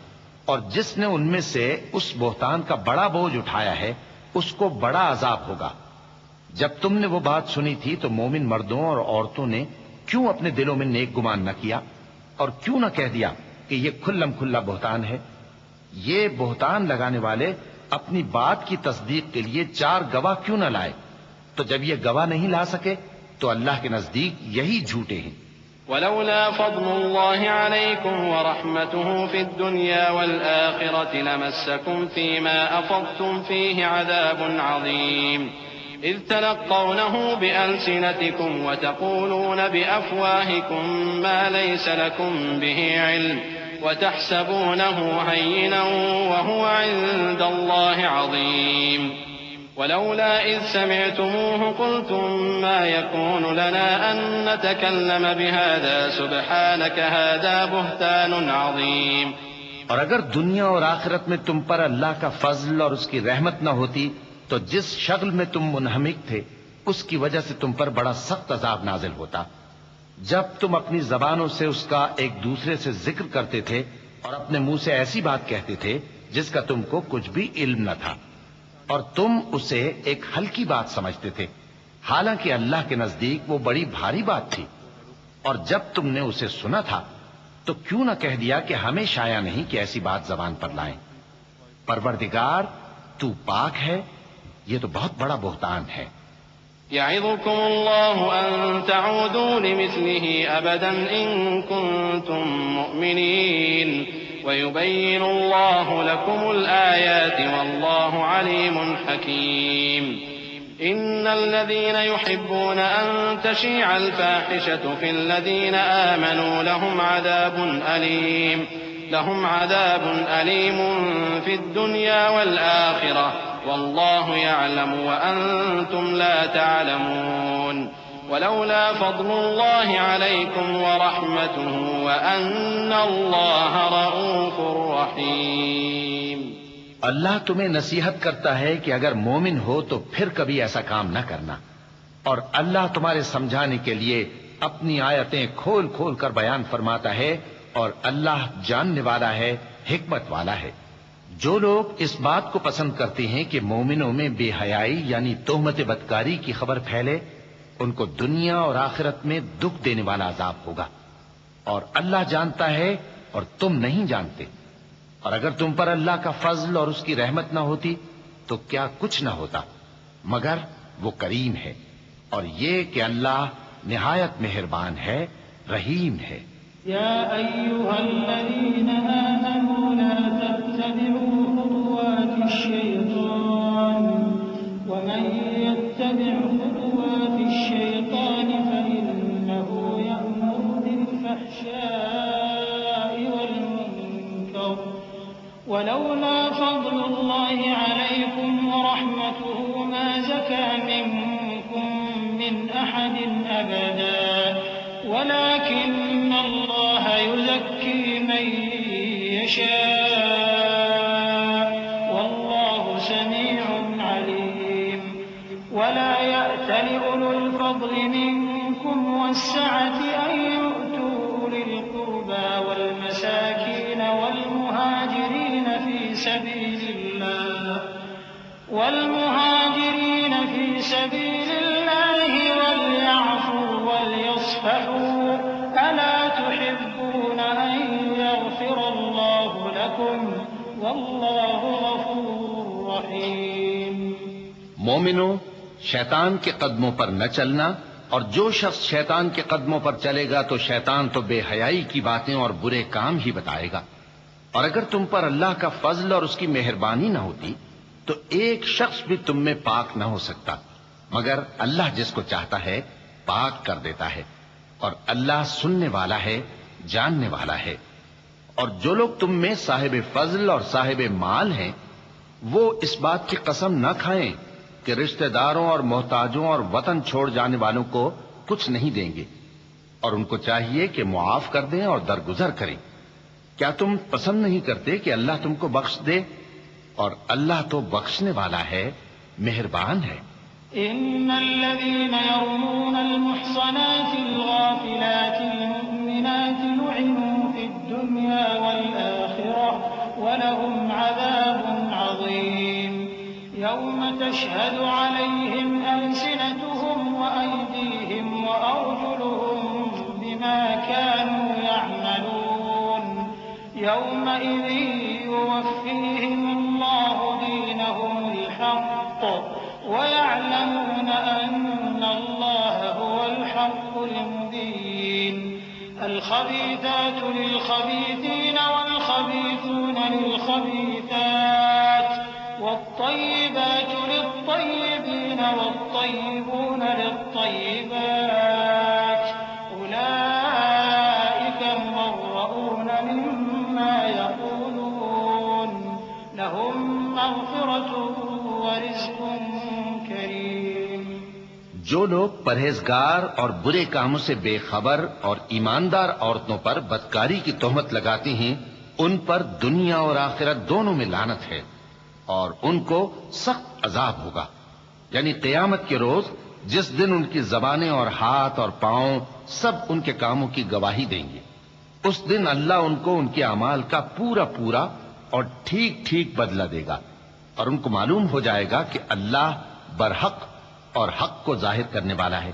اور جس نے ان میں سے اس بہتان کا بڑا بوجھ اٹھایا ہے اس کو بڑا عذاب ہوگا. جب تم نے وہ بات سنی تھی تو مومن مردوں اور عورتوں نے کیوں اپنے دلوں میں نیک گمان نہ کیا اور کیوں نہ کہہ دیا کہ یہ کھلم کھلا بہتان ہے؟ یہ بہتان لگانے والے اپنی بات کی تصدیق کے لیے 4 گواہ کیوں نہ لائے؟ تو جب یہ گواہ نہیں لا سکے تو اللہ کے نزدیک یہی جھوٹے ہیں. ولولا فضل الله عليكم ورحمته في الدنيا والآخرة لمسكم فيما أفضتم فيه عذاب عظيم إذ تلقونه بألسنتكم وتقولون بأفواهكم ما ليس لكم به علم وتحسبونه هينا وهو عند الله عظيم. ولولا إذ سمعتموه قلتم ما يكون لنا أن نتكلم بهذا سبحانك هذا بهتان عظيم. اور اگر دنیا اور آخرت میں تم پر اللہ کا فضل اور اس کی رحمت نہ ہوتی تو جس شغل میں تم منہمک تھے اس کی وجہ سے تم پر بڑا سخت عذاب نازل ہوتا. جب تم اپنی زبانوں سے اس کا ایک دوسرے سے ذکر کرتے تھے اور اپنے منہ سے ایسی بات کہتے تھے جس کا تم کو کچھ بھی علم نہ تھا، اور تم اسے ایک ہلکی بات سمجھتے تھے، حالانکہ اللہ کے نزدیک وہ بڑی بھاری بات تھی. اور جب تم نے اسے سنا تھا تو کیوں نہ کہہ دیا کہ ہمیں شایع نہیں کہ ایسی بات زبان پر لائیں. پروردگار تو پاک ہے، یہ تو بہت بڑا بہتان ہے. يعظكم الله أن تعودوا لمثله أبدا إن كنتم مؤمنين ويبين الله لكم الآيات والله عليم حكيم. إن الذين يحبون أن تشيع الفاحشة في الذين آمنوا لهم عذاب أليم في الدنيا والآخرة والله يعلم وأنتم لا تعلمون. ولولا فضل الله عليكم ورحمته وأن الله رؤوف رحيم. اللہ تمہیں نصیحت کرتا ہے کہ اگر مومن ہو تو پھر کبھی ایسا کام نہ کرنا، اور اللہ تمہارے سمجھانے کے لیے اپنی آیتیں کھول کھول کر بیان فرماتا ہے، اور اللہ جاننے والا ہے، حکمت والا ہے. جو لوگ اس بات کو پسند کرتے ہیں کہ مومنوں میں بے حیائی یعنی تہمت بدکاری کی خبر پھیلے، ان کو دنیا اور آخرت میں دکھ دینے والا عذاب ہوگا. اور اللہ جانتا ہے اور تم نہیں جانتے. اور اگر تم پر اللہ کا فضل اور اس کی رحمت نہ ہوتی تو کیا کچھ نہ ہوتا، مگر وہ کریم ہے، اور یہ کہ اللہ نہایت مہربان ہے، رحیم ہے. يا أيها الذين آمنوا لا تتبعوا خطوات الشيطان ومن يتبع خطوات الشيطان فإنه يأمر بالفحشاء والمنكر ولولا فضل الله عليكم ورحمته ما زكى منكم من أحد أبدا ولكن الله يزكي من يشاء والله سميع عليم. ولا يأتل أولو الفضل منكم والسعة أن يؤتوا أولي القربى والمساكين والمهاجرين في سبيل الله وليعفوا وليصفحوا ألا تحبون أن يغفر الله لكم والله غفور رحيم. مومنوں، شیطان کے قدموں پر نہ چلنا، اور جو شخص شیطان کے قدموں پر چلے گا تو شیطان تو بے حیائی کی باتیں اور برے کام ہی بتائے گا. اور اگر تم پر اللہ کا فضل اور اس کی مہربانی نہ ہوتی تو ایک شخص بھی تم میں پاک نہ ہو سکتا، مگر اللہ جس کو چاہتا ہے پاک کر دیتا ہے، اور اللہ سننے والا ہے، جاننے والا ہے. اور جو لوگ تم میں صاحب فضل اور صاحب مال ہیں وہ اس بات کی قسم نہ کھائیں کہ رشتہ داروں اور محتاجوں اور وطن چھوڑ جانے والوں کو کچھ نہیں دیں گے، اور ان کو چاہیے کہ معاف کر دیں اور درگزر کریں۔ کیا تم پسند نہیں کرتے کہ اللہ تم کو بخش دے؟ اور اللہ تو بخشنے والا ہے، مہربان ہے۔ إن الذين يرمون المحصنات الغافلات المؤمنات لعنوا في الدنيا والآخرة ولهم عذاب عظيم يوم تشهد عليهم ألسنتهم وأيديهم وأرجلهم بما كانوا يعملون يومئذ يوفيهم الله دينهم الحق ويعلمون أن الله هو الحق المبين الخبيثات للخبيثين والخبيثون للخبيثات والطيبات للطيبين والطيبون للطيبات أولئك مبرؤون مما يقولون لهم مغفرة ورزق کریم۔ جو لوگ پرہیزگار اور برے کاموں سے بے خبر اور ایماندار عورتوں پر بدکاری کی تہمت لگاتی ہیں، ان پر دنیا اور آخرت دونوں میں لعنت ہے، اور ان کو سخت عذاب ہوگا، یعنی قیامت کے روز جس دن ان کی زبانیں اور ہاتھ اور پاؤں سب ان کے کاموں کی گواہی دیں گے۔ اس دن اللہ ان کو ان کے اعمال کا پورا پورا اور ٹھیک ٹھیک بدلہ دے گا، اور ان کو معلوم ہو جائے گا کہ اللہ برحق اور حق کو ظاہر کرنے والا ہے۔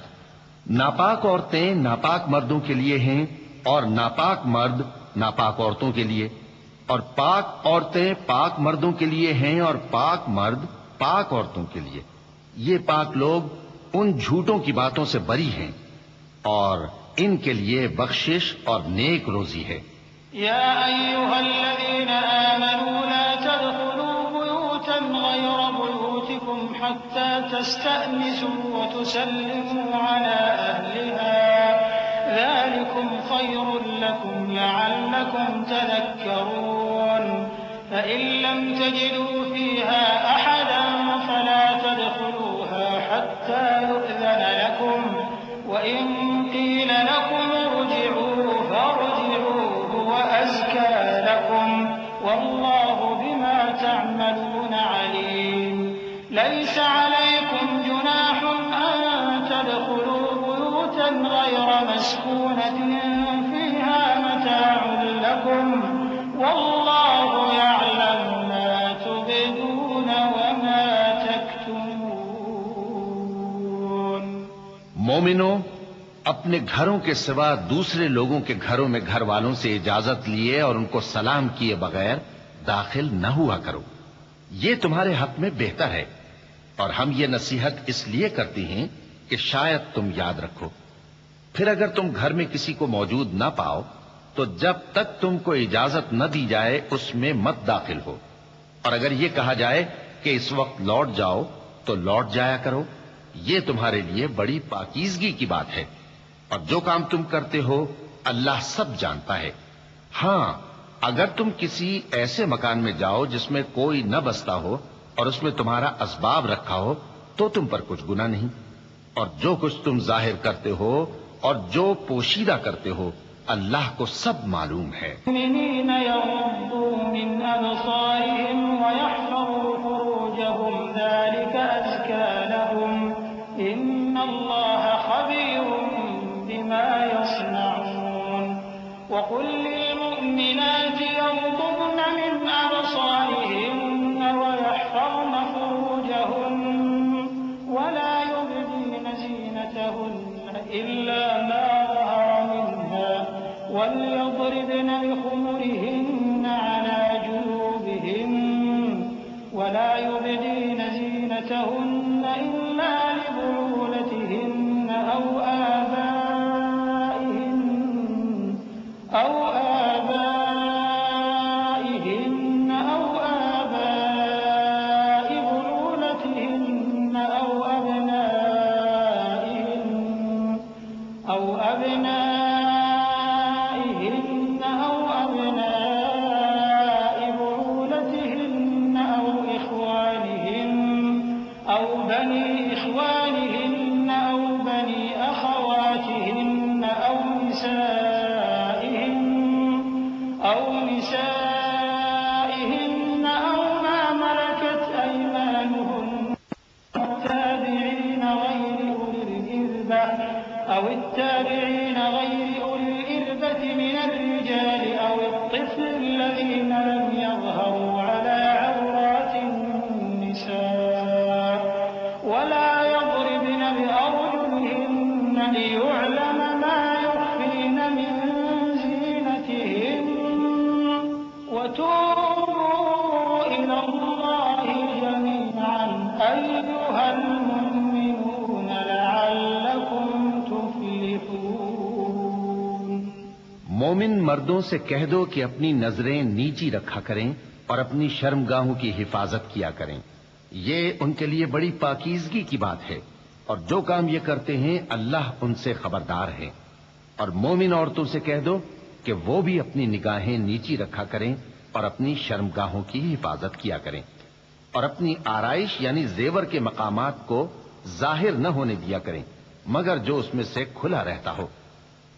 ناپاک عورتیں ناپاک مردوں کے لیے ہیں، اور ناپاک مرد ناپاک عورتوں کے لیے، اور پاک عورتیں پاک مردوں کے لیے ہیں، اور پاک مرد پاک عورتوں کے لیے۔ یہ پاک لوگ ان جھوٹوں کی باتوں سے بری ہیں، اور ان کے لیے بخشش اور نیک روزی ہے۔ يا أيها الذين آمنوا لا تدخلوا بيوتا غير بيوتكم حتى تستأنسوا وتسلموا على أهلها ذلكم خير لكم لعلكم تذكرون فإن لم تجدوا فيها أحدا فلا تدخلوها حتى يؤذن لكم وإن قيل لكم ارجعوا فارجعوا وأزكى لكم والله بما تعملون عليم ليس عليكم جناح أن تدخلوا بيوتا غير مسكونة فيها متاع لكم والله يعلم ما تبدون وما تكتمون۔ مومنو، اپنے گھروں کے سوا دوسرے لوگوں کے گھروں میں گھر والوں سے اجازت لیے اور ان کو سلام کیے بغیر داخل نہ ہوا کرو، یہ تمہارے حق میں بہتر ہے، اور ہم یہ نصیحت اس لیے کرتے ہیں کہ شاید تم یاد رکھو۔ پھر اگر تم گھر میں کسی کو موجود نہ پاؤ تو جب تک تم کو اجازت نہ دی جائے اس میں مت داخل ہو، اور اگر یہ کہا جائے کہ اس وقت لوٹ جاؤ تو لوٹ جایا کرو، یہ تمہارے لیے بڑی پاکیزگی کی بات ہے، اور جو کام تم کرتے ہو اللہ سب جانتا ہے۔ ہاں، اگر تم کسی ایسے مکان میں جاؤ جس میں کوئی نہ بستا ہو اور اس میں تمہارا اسباب رکھا ہو تو تم پر کچھ گناہ نہیں، اور جو کچھ تم ظاہر کرتے ہو اور جو پوشیدہ کرتے ہو اللہ کو سب معلوم ہے۔ المؤمنين يغضوا من أبصارهم ويحفظوا فروجهم ذلك أزكى لهم إن الله خبير بما يصنعون وقل للمؤمنات يغضضن من أبصارهن ويحفظن فروجهن ولا يبدين زينتهن إلا ما ظهر منها وليضربن بخمرهن على جيوبهن ولا يبدين زينتهن إلا لبعولتهن أو آبائهن أو آباء بعولتهن أو أبنائهن أو أبناء بعولتهن أو إخوانهن أو بني إخوانهن أو بني أخواتهن الذين لم يظهروا على عورات النساء ولا يضربن بأرجلهن ليعلم ما يخفين من زينتهن وتوبوا إلى الله جميعا أيها المؤمنون لعلكم تفلحون۔ مومن مردوں سے کہہ دو کہ اپنی نظریں نیچی رکھا کریں اور اپنی شرمگاہوں کی حفاظت کیا کریں، یہ ان کے لیے بڑی پاکیزگی کی بات ہے، اور جو کام یہ کرتے ہیں اللہ ان سے خبردار ہے۔ اور مومن عورتوں سے کہہ دو کہ وہ بھی اپنی نگاہیں نیچی رکھا کریں اور اپنی شرمگاہوں کی حفاظت کیا کریں، اور اپنی آرائش یعنی زیور کے مقامات کو ظاہر نہ ہونے دیا کریں مگر جو اس میں سے کھلا رہتا ہو،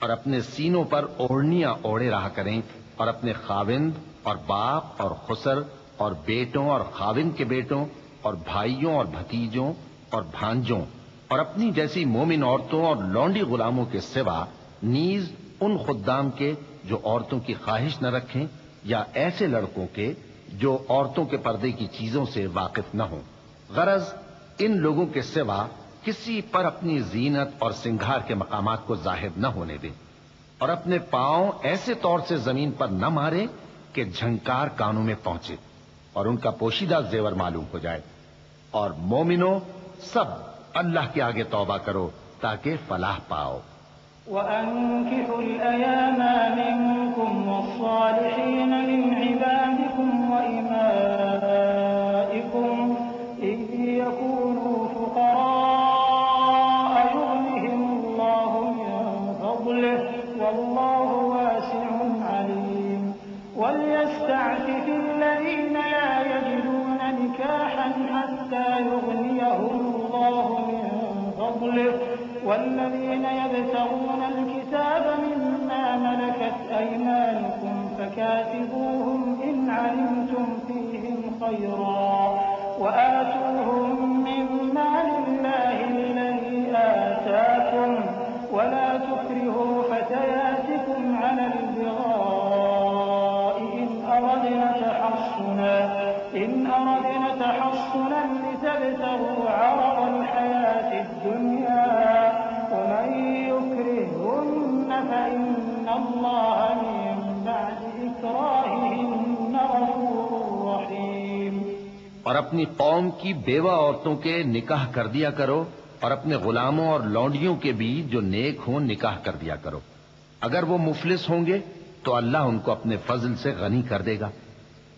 اور اپنے سینوں پر اوڑھنیاں اوڑھے رہا کریں، اور اپنے خاوند اور باپ اور خسر اور بیٹوں اور خاوند کے بیٹوں اور بھائیوں اور بھتیجوں اور بھانجوں اور اپنی جیسی مومن عورتوں اور لونڈی غلاموں کے سوا نیز ان خدام کے جو عورتوں کی خواہش نہ رکھیں، یا ایسے لڑکوں کے جو عورتوں کے پردے کی چیزوں سے واقف نہ ہوں۔ غرض ان لوگوں کے سوا کسی پر اپنی زینت اور سنگھار کے مقامات کو ظاہر نہ ہونے دیں، اور اپنے پاؤں ایسے طور سے زمین پر نہ ماریں کہ جھنکار کانوں میں پہنچے اور ان کا پوشیدہ زیور معلوم ہو جائے۔ اور مومنوں سب اللہ کے آگے توبہ کرو تاکہ فلاح پاؤ۔ وأنكحوا الأيام منكم والصالحين من عبادكم وإمائكم إن يكونوا فقراء يغنهم الله من فضله والله واسع عليم وليستعفف الذين لا يجدون نكاحا حتى يغنيهم الله من فضله والذين يبتغون الكتاب مما ملكت أيمانكم فكاتبوهم إن علمتم فيهم خيرا وآتوهم من مال الله الذي آتاكم ولا تكرهوا فتياتكم على البغاء إن أردنا تحصنا لتبتغوا عرض الحياة الدنيا ومن يكرههن فإن الله من بعد إكراههن غفور رحيم۔ اور اپنی قوم کی بیوہ عورتوں کے نکاح کر دیا کرو، اور اپنے غلاموں اور لونڈیوں کے بھی جو نیک ہوں نکاح کر دیا کرو۔ اگر وہ مفلس ہوں گے تو اللہ ان کو اپنے فضل سے غنی کر دے گا،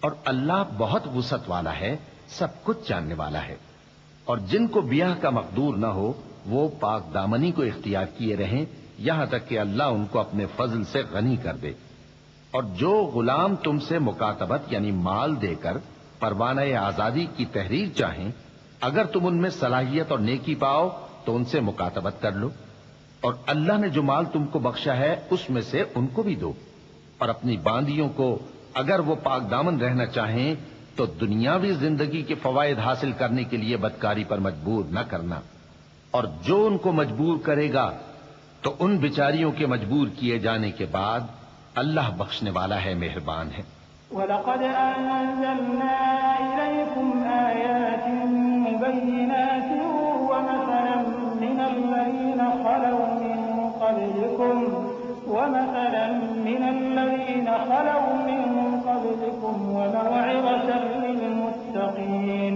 اور اللہ بہت وسعت والا ہے، سب کچھ جاننے والا ہے۔ اور جن کو بیاہ کا مقدور نہ ہو وہ پاک دامنی کو اختیار کیے رہیں یہاں تک کہ اللہ ان کو اپنے فضل سے غنی کر دے۔ اور جو غلام تم سے مکاتبت یعنی مال دے کر پروانہ آزادی کی تحریر چاہیں، اگر تم ان میں صلاحیت اور نیکی پاؤ تو ان سے مکاتبت کر لو، اور اللہ نے جو مال تم کو بخشا ہے اس میں سے ان کو بھی دو۔ اور اپنی باندیوں کو اگر وہ پاک دامن رہنا چاہیں تو دنیاوی زندگی کے فوائد حاصل کرنے کے لیے بدکاری پر مجبور نہ کرنا، اور جو ان کو مجبور کرے گا تو ان بیچاریوں کے مجبور کیے جانے کے بعد اللہ بخشنے والا ہے، مہربان ہے۔ وَلَقَدْ أَنزَلْنَا إِلَيْكُمْ آيَاتٍ مُبَيِّنَاتٍ وَمَثَلًا مِّنَ الَّذِينَ خَلَوْا مِن قَبْلِكُمْ وَمَوْعِظَةً لِّلْمُتَّقِينَ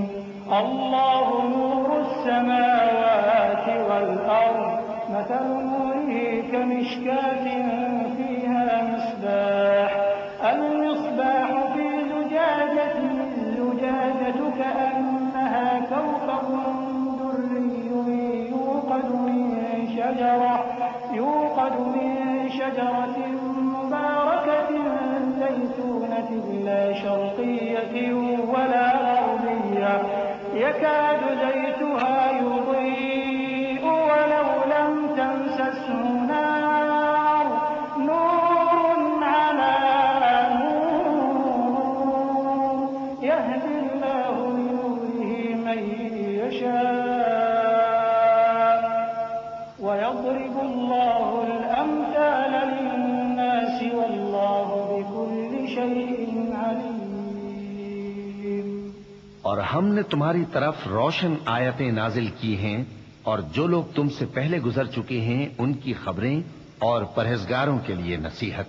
اللَّهُ نُورُ السَّمَاوَاتِ وَالْأَرْضِ مَثَلُ نُورِهِ كَمِشْكَاةٍ فِيهَا مِصْبَاحٌ الْمِصْبَاحُ فِي زُجَاجَةٍ الزُّجَاجَةُ كَأَنَّهَا كَوْكَبٌ دُرِّيٌّ يُوقَدُ مِن شَجَرَةٍ مُبَارَكَةٍ زَيْتُونَةٍ لَّا شَرْقِيَّةٍ وَلَا غَرْبِيَّةٍ يَكَادُ زَيْتُهَا يُضِيءُ وَلَوْ لَمْ تَمْسَسْهُ نَارٌ نُّورٌ عَلَىٰ نُورٍ يَهْدِي اللَّهُ لِنُورِهِ مَن يَشَاءُ وَيَضْرِبُ اللَّهُ الْأَمْثَالَ لِلنَّاسِ وَاللَّهُ بِكُلِّ شَيْءٍ اور ہم نے تمہاری طرف روشن آیتیں نازل کی ہیں اور جو لوگ تم سے پہلے گزر چکے ہیں ان کی خبریں اور پرہیزگاروں کے لیے نصیحت۔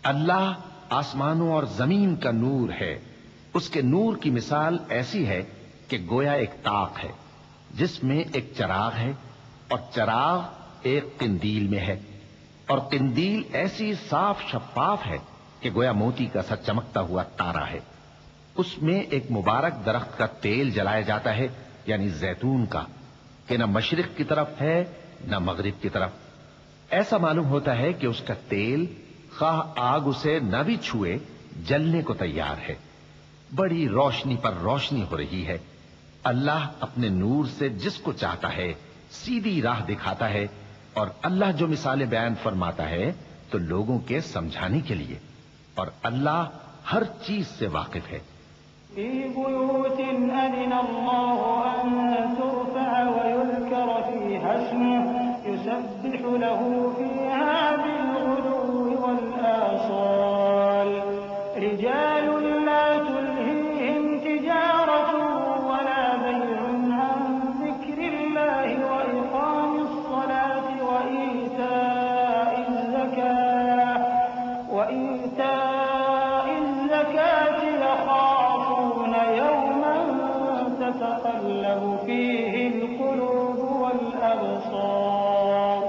اللہ آسمانوں اور زمین کا نور ہے، اس کے نور کی مثال ایسی ہے کہ گویا ایک طاق ہے جس میں ایک چراغ ہے اور چراغ ایک قندیل میں ہے، اور قندیل ایسی صاف شفاف ہے کہ گویا موتی کا سا چمکتا ہوا تارا ہے۔ اس میں ایک مبارک درخت کا تیل جلایا جاتا ہے، یعنی زیتون کا، کہ نہ مشرق کی طرف ہے نہ مغرب کی طرف۔ ایسا معلوم ہوتا ہے کہ اس کا تیل خواہ آگ اسے نہ بھی چھوئے جلنے کو تیار ہے۔ بڑی روشنی پر روشنی ہو رہی ہے۔ اللہ اپنے نور سے جس کو چاہتا ہے سیدھی راہ دکھاتا ہے، اور اللہ جو مثالیں بیان فرماتا ہے تو لوگوں کے سمجھانے کے لیے، اور اللہ ہر چیز سے واقف ہے۔ في بيوت أذن الله أن ترفع ويذكر فيها اسمه يسبح له فيها بالغدو والآصال رجال لا تلهيهم تجارة ولا بيع عن ذكر الله وإقام الصلاة وإيتاء الزكاة يخافون يوما تتقلب فيه القلوب والأبصار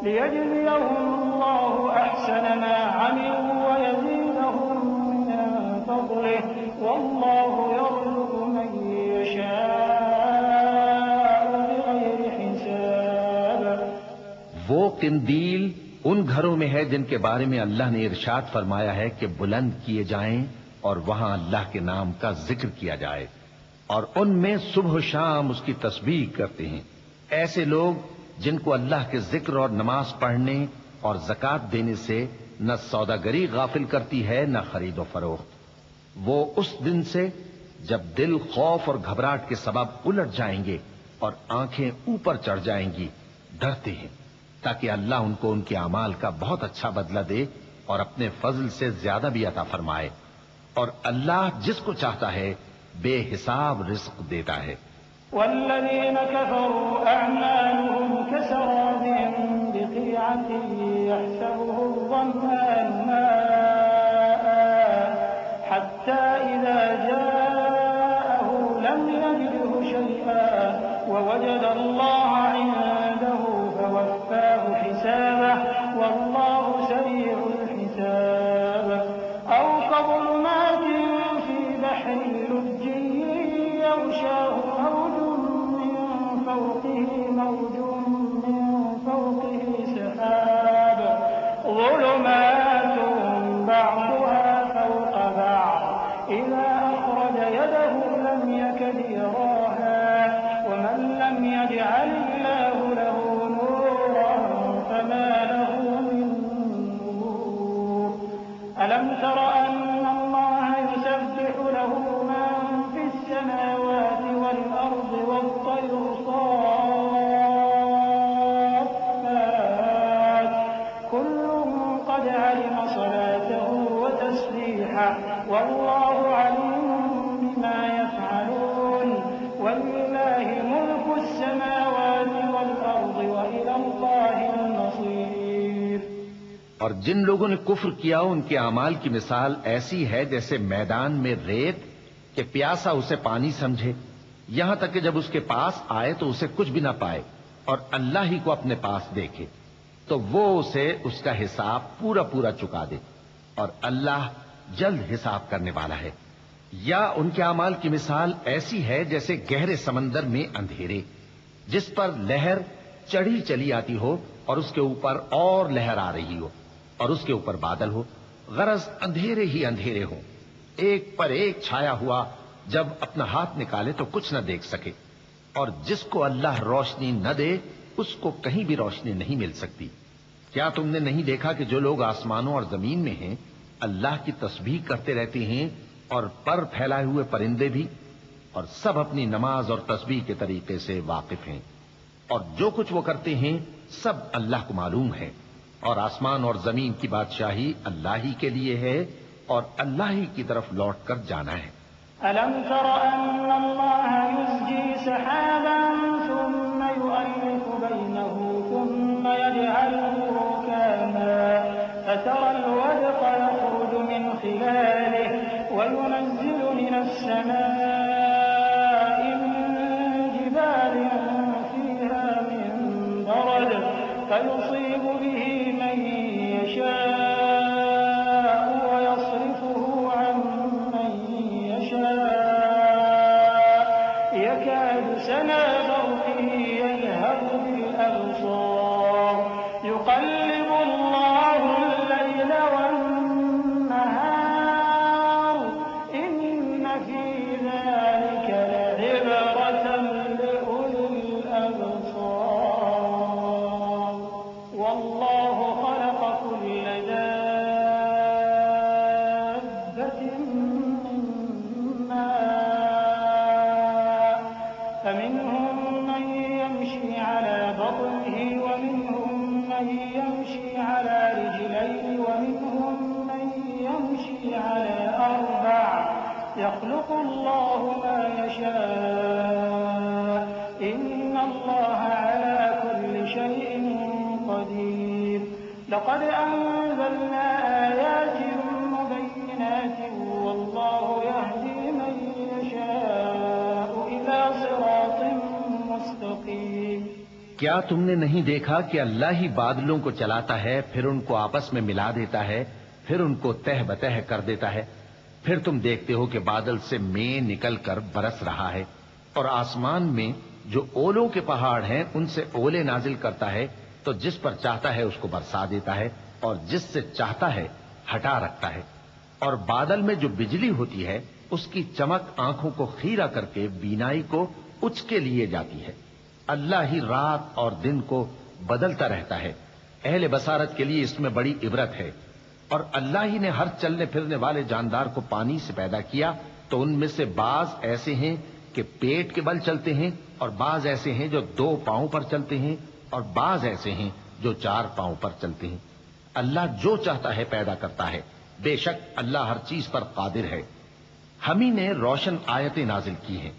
ليجزيهم الله أحسن ما عملوا ويزيدهم من فضله والله يرزق من يشاء بغير حساب۔ وہ قندیل ان گھروں میں ہے جن کے بارے میں اللہ نے ارشاد فرمایا ہے کہ بلند کیے جائیں اور وہاں اللہ کے نام کا ذکر کیا جائے، اور ان میں صبح و شام اس کی تسبیح کرتے ہیں۔ ایسے لوگ جن کو اللہ کے ذکر اور نماز پڑھنے اور زکوٰۃ دینے سے نہ سوداگری غافل کرتی ہے نہ خرید و فروخت۔ وہ اس دن سے جب دل خوف اور گھبراہٹ کے سبب الٹ جائیں گے اور آنکھیں اوپر چڑھ جائیں گی ڈرتے ہیں، تاکہ اللہ ان کو ان کے اعمال کا بہت اچھا بدلہ دے اور اپنے فضل سے زیادہ بھی عطا فرمائے، اور اللہ جس کو چاہتا ہے بے حساب رزق دیتا ہے۔ والذين كفروا أعمالهم كسراب بقيعة يحسبه الظمآن ماء حتى إذا جاءه لم يجده شيئا ووجد الله عنده فوفاه حسابه والله سريع الحساب أو كظلمات في بحر لج يغشاه موج من فوقه سحاب ظلمات بعضها فوق بعض إذا أخرج يده لم يكد يراها ومن لم يجعل الله له نورا فما له من نور ألم تر أن الله يسبح له من في السماوات والأرض والطير صافات كل قد علم صلاته وتسبيحه والله عليم بما يفعلون ولله ملك السماوات والأرض وإلى الله المصير۔ اور جن لوگوں نے کفر کیا ان کے اعمال کی مثال ایسی ہے جیسے میدان میں ریت کہ پیاسا اسے پانی سمجھے، یہاں تک کہ جب اس کے پاس آئے تو اسے کچھ بھی نہ پائے اور اللہ ہی کو اپنے پاس دیکھے تو وہ اسے اس کا حساب پورا پورا چکا دے، اور اللہ جلد حساب کرنے والا ہے۔ یا ان کے اعمال کی مثال ایسی ہے جیسے گہرے سمندر میں اندھیرے جس پر لہر چڑھی چلی آتی ہو اور اس کے اوپر اور لہر آ رہی ہو اور اس کے اوپر بادل ہو، غرض اندھیرے ہی اندھیرے ہو، ایک پر ایک چھایا ہوا، جب اپنا ہاتھ نکالے تو کچھ نہ دیکھ سکے، اور جس کو اللہ روشنی نہ دے اس کو کہیں بھی روشنی نہیں مل سکتی۔ کیا تم نے نہیں دیکھا کہ جو لوگ آسمانوں اور زمین میں ہیں اللہ کی تسبیح کرتے رہتے ہیں اور پر پھیلائے ہوئے پرندے بھی، اور سب اپنی نماز اور تسبیح کے طریقے سے واقف ہیں، اور جو کچھ وہ کرتے ہیں سب اللہ کو معلوم ہے، اور آسمان اور زمین کی بادشاہی اللہ ہی کے لیے ہے اور اللہ ہی کی طرف لوٹ کر جانا ہے۔ ألم تر أن الله يزجي سحابا ثم يؤلف بينه ثم يجعله ركاما فترى الودق يخرج من خلاله وينزل من السماء من جبال فيها من برد فيصيب به من يشاء ويصرفه عن من يشاء يكاد سنا برقه يذهب بالأبصار يقلب الله الليل والنهار إن في ذلك لعبرة لأولي الأبصار والله خلق كل دابة من ماء فمنهم من يمشي على بطنه ومنهم من يمشي على رجلين ومنهم من يمشي على أربع يخلق الله ما يشاء إن الله على كل شيء قدير لقد أنزلنا آيات مبينات والله يهدي من يشاء إلى صراط مستقيم کیا تم نے نہیں دیکھا کہ اللہ ہی بادلوں کو چلاتا ہے پھر ان کو آپس میں ملا دیتا ہے پھر ان کو تہ بتہ کر دیتا ہے پھر تم دیکھتے ہو کہ بادل سے مے نکل کر برس رہا ہے اور آسمان میں جو اولوں کے پہاڑ ہیں ان سے اولے نازل کرتا ہے تو جس پر چاہتا ہے اس کو برسا دیتا ہے اور جس سے چاہتا ہے ہٹا رکھتا ہے اور بادل میں جو بجلی ہوتی ہے اس کی چمک آنکھوں کو خیرہ کر کے بینائی کو اچکے لیے جاتی ہے اللہ ہی رات اور دن کو بدلتا رہتا ہے اہل بصارت کے لیے اس میں بڑی عبرت ہے اور اللہ ہی نے ہر چلنے پھرنے والے جاندار کو پانی سے پیدا کیا تو ان میں سے بعض ایسے ہیں کہ پیٹ کے بل چلتے ہیں اور بعض ایسے ہیں جو 2 پاؤں پر چلتے ہیں اور بعض ایسے ہیں جو 4 پاؤں پر چلتے ہیں اللہ جو چاہتا ہے پیدا کرتا ہے بے شک اللہ ہر چیز پر قادر ہے ہم ہی نے روشن آیتیں نازل کی ہیں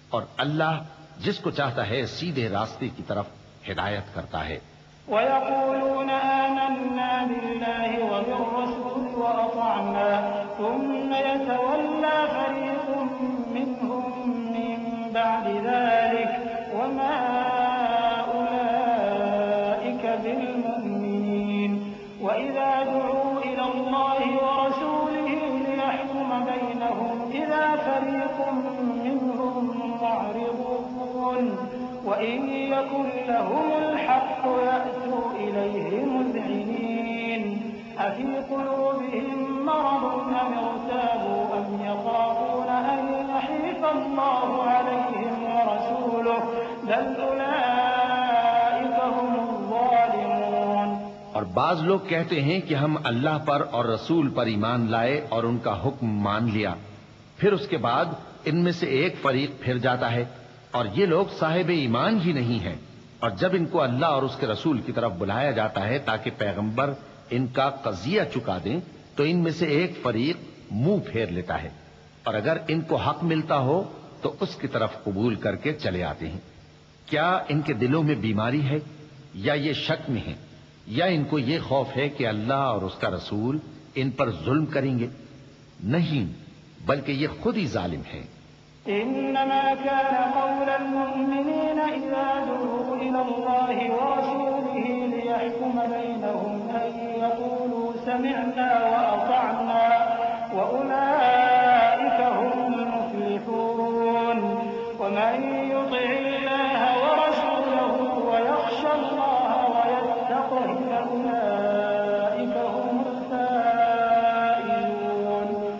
اور اللہ جس کو چاہتا ہے سیدھے راستے کی طرف ہدایت کرتا ہے ويقولون آمنا بالله وبالرسول وأطعنا ثم يتولى فريق منهم من بعد ذلك وما أولئك بالمؤمنين وإذا دعوا إلى الله ورسوله ليحكم بينهم إذا فريق منهم معرضون وإن يكن لهم الحق يأتوا إليه مذعنين أفي قلوبهم مرض أم ارتابوا أم يخافون أن يحيف الله عليهم ورسوله بل أولئك هم الظالمون اور بعض لوگ کہتے ہیں کہ ہم اللہ پر اور رسول پر ایمان لائے اور ان کا حکم مان لیا پھر اس کے بعد ان میں سے ایک فریق پھر جاتا ہے اور یہ لوگ صاحب ایمان ہی نہیں ہیں اور جب ان کو اللہ اور اس کے رسول کی طرف بلایا جاتا ہے تاکہ پیغمبر ان کا قضیہ چکا دیں تو ان میں سے ایک فریق منہ پھیر لیتا ہے اور اگر ان کو حق ملتا ہو تو اس کی طرف قبول کر کے چلے آتے ہیں کیا ان کے دلوں میں بیماری ہے یا یہ شک میں ہیں یا ان کو یہ خوف ہے کہ اللہ اور اس کا رسول ان پر ظلم کریں گے نہیں بلکہ یہ خود ہی ظالم ہیں إنما كان قول المؤمنين إذا دعوا إلى الله ورسوله ليحكم بينهم أن يقولوا سمعنا وأطعنا وأولئك هم المفلحون ومن يطع الله ورسوله ويخشى الله ويتقه فأولئك هم الفائزون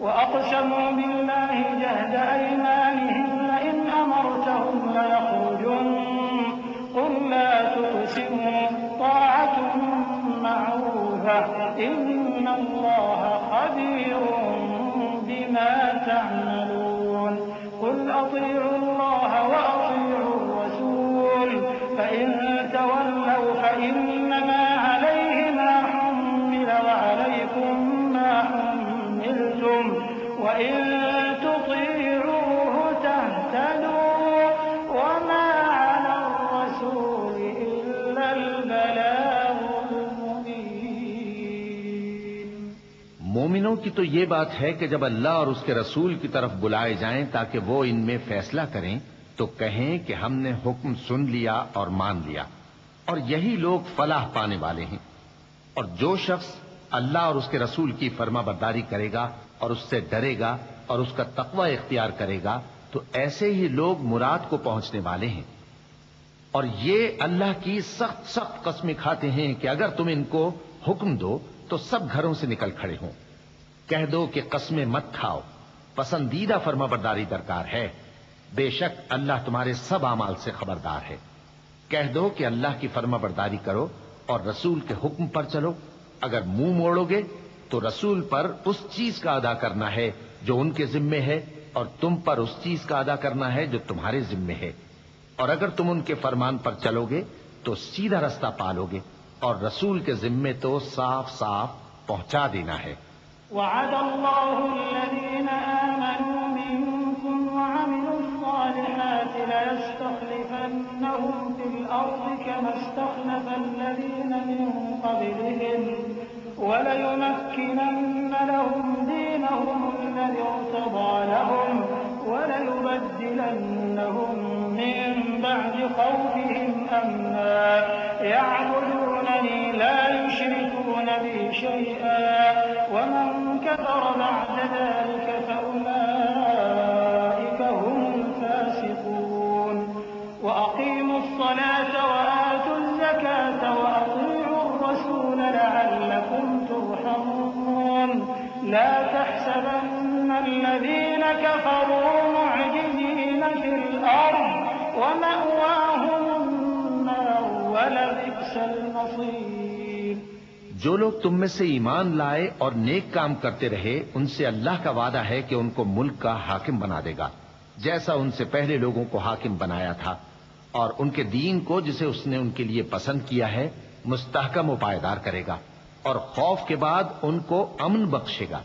وأقسموا بالله جهد أيمانهم لئن أمرتهم ليخرجن قل لا تقسموا طاعة معروفة إن الله خبير بما تعملون قل أطيعوا الله وأطيعوا الرسول فإن تولوا فإنما عليه ما حمل وعليكم ما حملتم وإن تطيعوا مومنوں کی تو یہ بات ہے کہ جب اللہ اور اس کے رسول کی طرف بلائے جائیں تاکہ وہ ان میں فیصلہ کریں تو کہیں کہ ہم نے حکم سن لیا اور مان لیا، اور یہی لوگ فلاح پانے والے ہیں۔ اور جو شخص اللہ اور اس کے رسول کی فرما برداری کرے گا اور اس سے ڈرے گا اور اس کا تقوی اختیار کرے گا تو ایسے ہی لوگ مراد کو پہنچنے والے ہیں۔ اور یہ اللہ کی سخت سخت قسمیں کھاتے ہیں کہ اگر تم ان کو حکم دو تو سب گھروں سے نکل کھڑے ہوں۔ کہہ دو کہ قسمیں مت کھاؤ، پسندیدہ فرما برداری درکار ہے، بے شک اللہ تمہارے سب اعمال سے خبردار ہے۔ کہہ دو کہ اللہ کی فرما برداری کرو اور رسول کے حکم پر چلو، اگر منہ موڑو گے تو رسول پر اس چیز کا ادا کرنا ہے جو ان کے ذمے ہے اور تم پر اس چیز کا ادا کرنا ہے جو تمہارے ذمے ہے، اور اگر تم ان کے فرمان پر چلو گے تو سیدھا رستہ پالو گے، اور رسول کے ذمے تو صاف صاف پہنچا دینا ہے۔ وعد الله الذين آمنوا منكم وعملوا الصالحات ليستخلفنهم في الأرض كما استخلف الذين من قبلهم وليمكنن لهم دينهم الذي ارتضى لهم وليبدلنهم من بعد خوفهم أمنا يعبدونني لا يشركون بي شيئا ومن كفر بعد ذلك فأولئك هم الفاسقون وأقيموا الصلاة وآتوا الزكاة وأطيعوا الرسول لعلكم ترحمون لا تحسبن الذين كفروا معجزين في الأرض ومأواهم النار ولبئس المصير۔ جو لوگ تم میں سے ایمان لائے اور نیک کام کرتے رہے ان سے اللہ کا وعدہ ہے کہ ان کو ملک کا حاکم بنا دے گا، جیسا ان سے پہلے لوگوں کو حاکم بنایا تھا، اور ان کے دین کو جسے اس نے ان کے لیے پسند کیا ہے مستحکم و پائیدار کرے گا، اور خوف کے بعد ان کو امن بخشے گا۔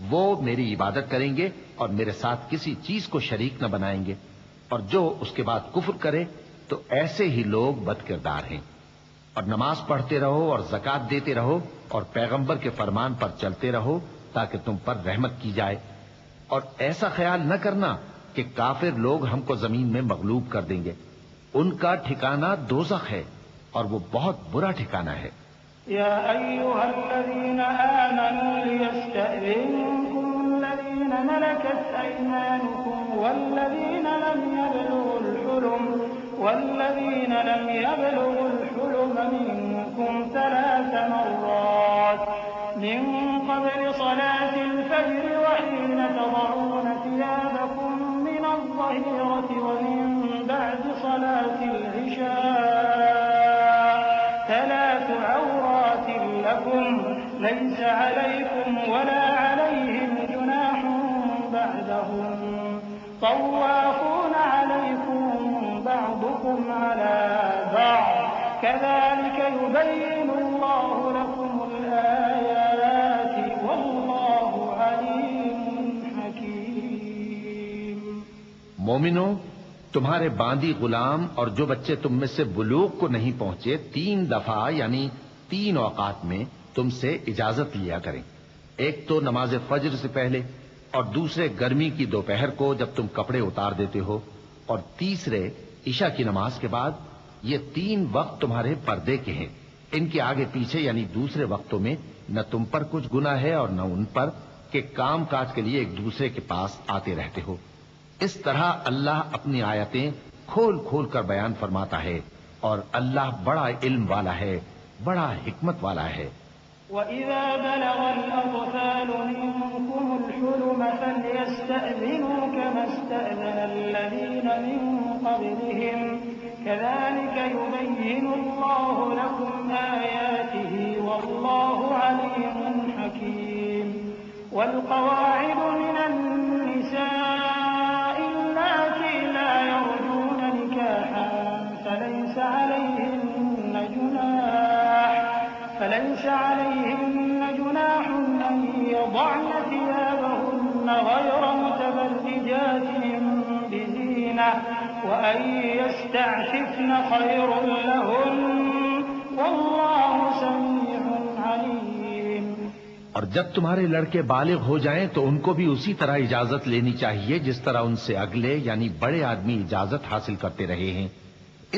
وہ میری عبادت کریں گے اور میرے ساتھ کسی چیز کو شریک نہ بنائیں گے، اور جو اس کے بعد کفر کرے تو ایسے ہی لوگ بد کردار ہیں۔ اور نماز پڑھتے رہو اور زکوٰۃ دیتے رہو اور پیغمبر کے فرمان پر چلتے رہو تاکہ تم پر رحمت کی جائے، اور ایسا خیال نہ کرنا کہ کافر لوگ ہم کو زمین میں مغلوب کر دیں گے، ان کا ٹھکانہ دوزخ ہے اور وہ بہت برا ٹھکانہ ہے۔ يا أيها الذين آمنوا ليستأذنكم الذين ملكت أيمانكم والذين لم يبلغوا الحلم منكم 3 مرات من قبل صلاة الفجر وحين تضعون ثيابكم من الظهيرة ومن بعد صلاة العشاء 3 عورات لكم ليس عليكم ولا عليهم جناح بعدهم طوافون عليكم بعضكم على بعض كذلك يبين الله لكم الآيات والله عليم حكيم۔ مومنوں، تمہارے باندی غلام اور جو بچے تم میں سے بلوغ کو نہیں پہنچے 3 دفعہ یعنی 3 اوقات میں تم سے اجازت لیا کریں، ایک تو نماز فجر سے پہلے، اور دوسرے گرمی کی دوپہر کو جب تم کپڑے اتار دیتے ہو، اور تیسرے عشاء کی نماز کے بعد۔ یہ 3 وقت تمہارے پردے کے ہیں، ان کے آگے پیچھے یعنی دوسرے وقتوں میں نہ تم پر کچھ گناہ ہے اور نہ ان پر کہ کام کاج کے لیے ایک دوسرے کے پاس آتے رہتے ہو۔ اس طرح اللہ اپنی آیتیں کھول کھول کر بیان فرماتا ہے، اور اللہ بڑا علم والا ہے، بڑا حکمت والا ہے۔ وَإِذَا بَلَغَ الْأَطْفَالُ مِنكُمُ الْحُلُمَ فَلْيَسْتَأْذِنُوا كَمَا اسْتَأْذَنَ الَّذِينَ مِن قَبْلِهِمْ كَذَلِكَ يُبَيِّنُ اللَّهُ لَكُمْ آيَاتِهِ وَاللَّهُ عَلِيمٌ حَكِيمٌ۔ وَالْقَوَاعِدُ مِنَ النِّسَاءِ اللَّاتِي لَا يَرْجُونَ نِكَاحًا فَلَيْسَ عليهن جناح أن يضعن ثيابهن غير متبرجات بزينة وأن يستعففن خير لهن والله سميع عليم۔ اور جب تمہارے لڑکے بالغ ہو جائیں تو ان کو بھی اسی طرح اجازت لینی چاہیے جس طرح ان سے اگلے یعنی بڑے آدمی اجازت حاصل کرتے رہے ہیں.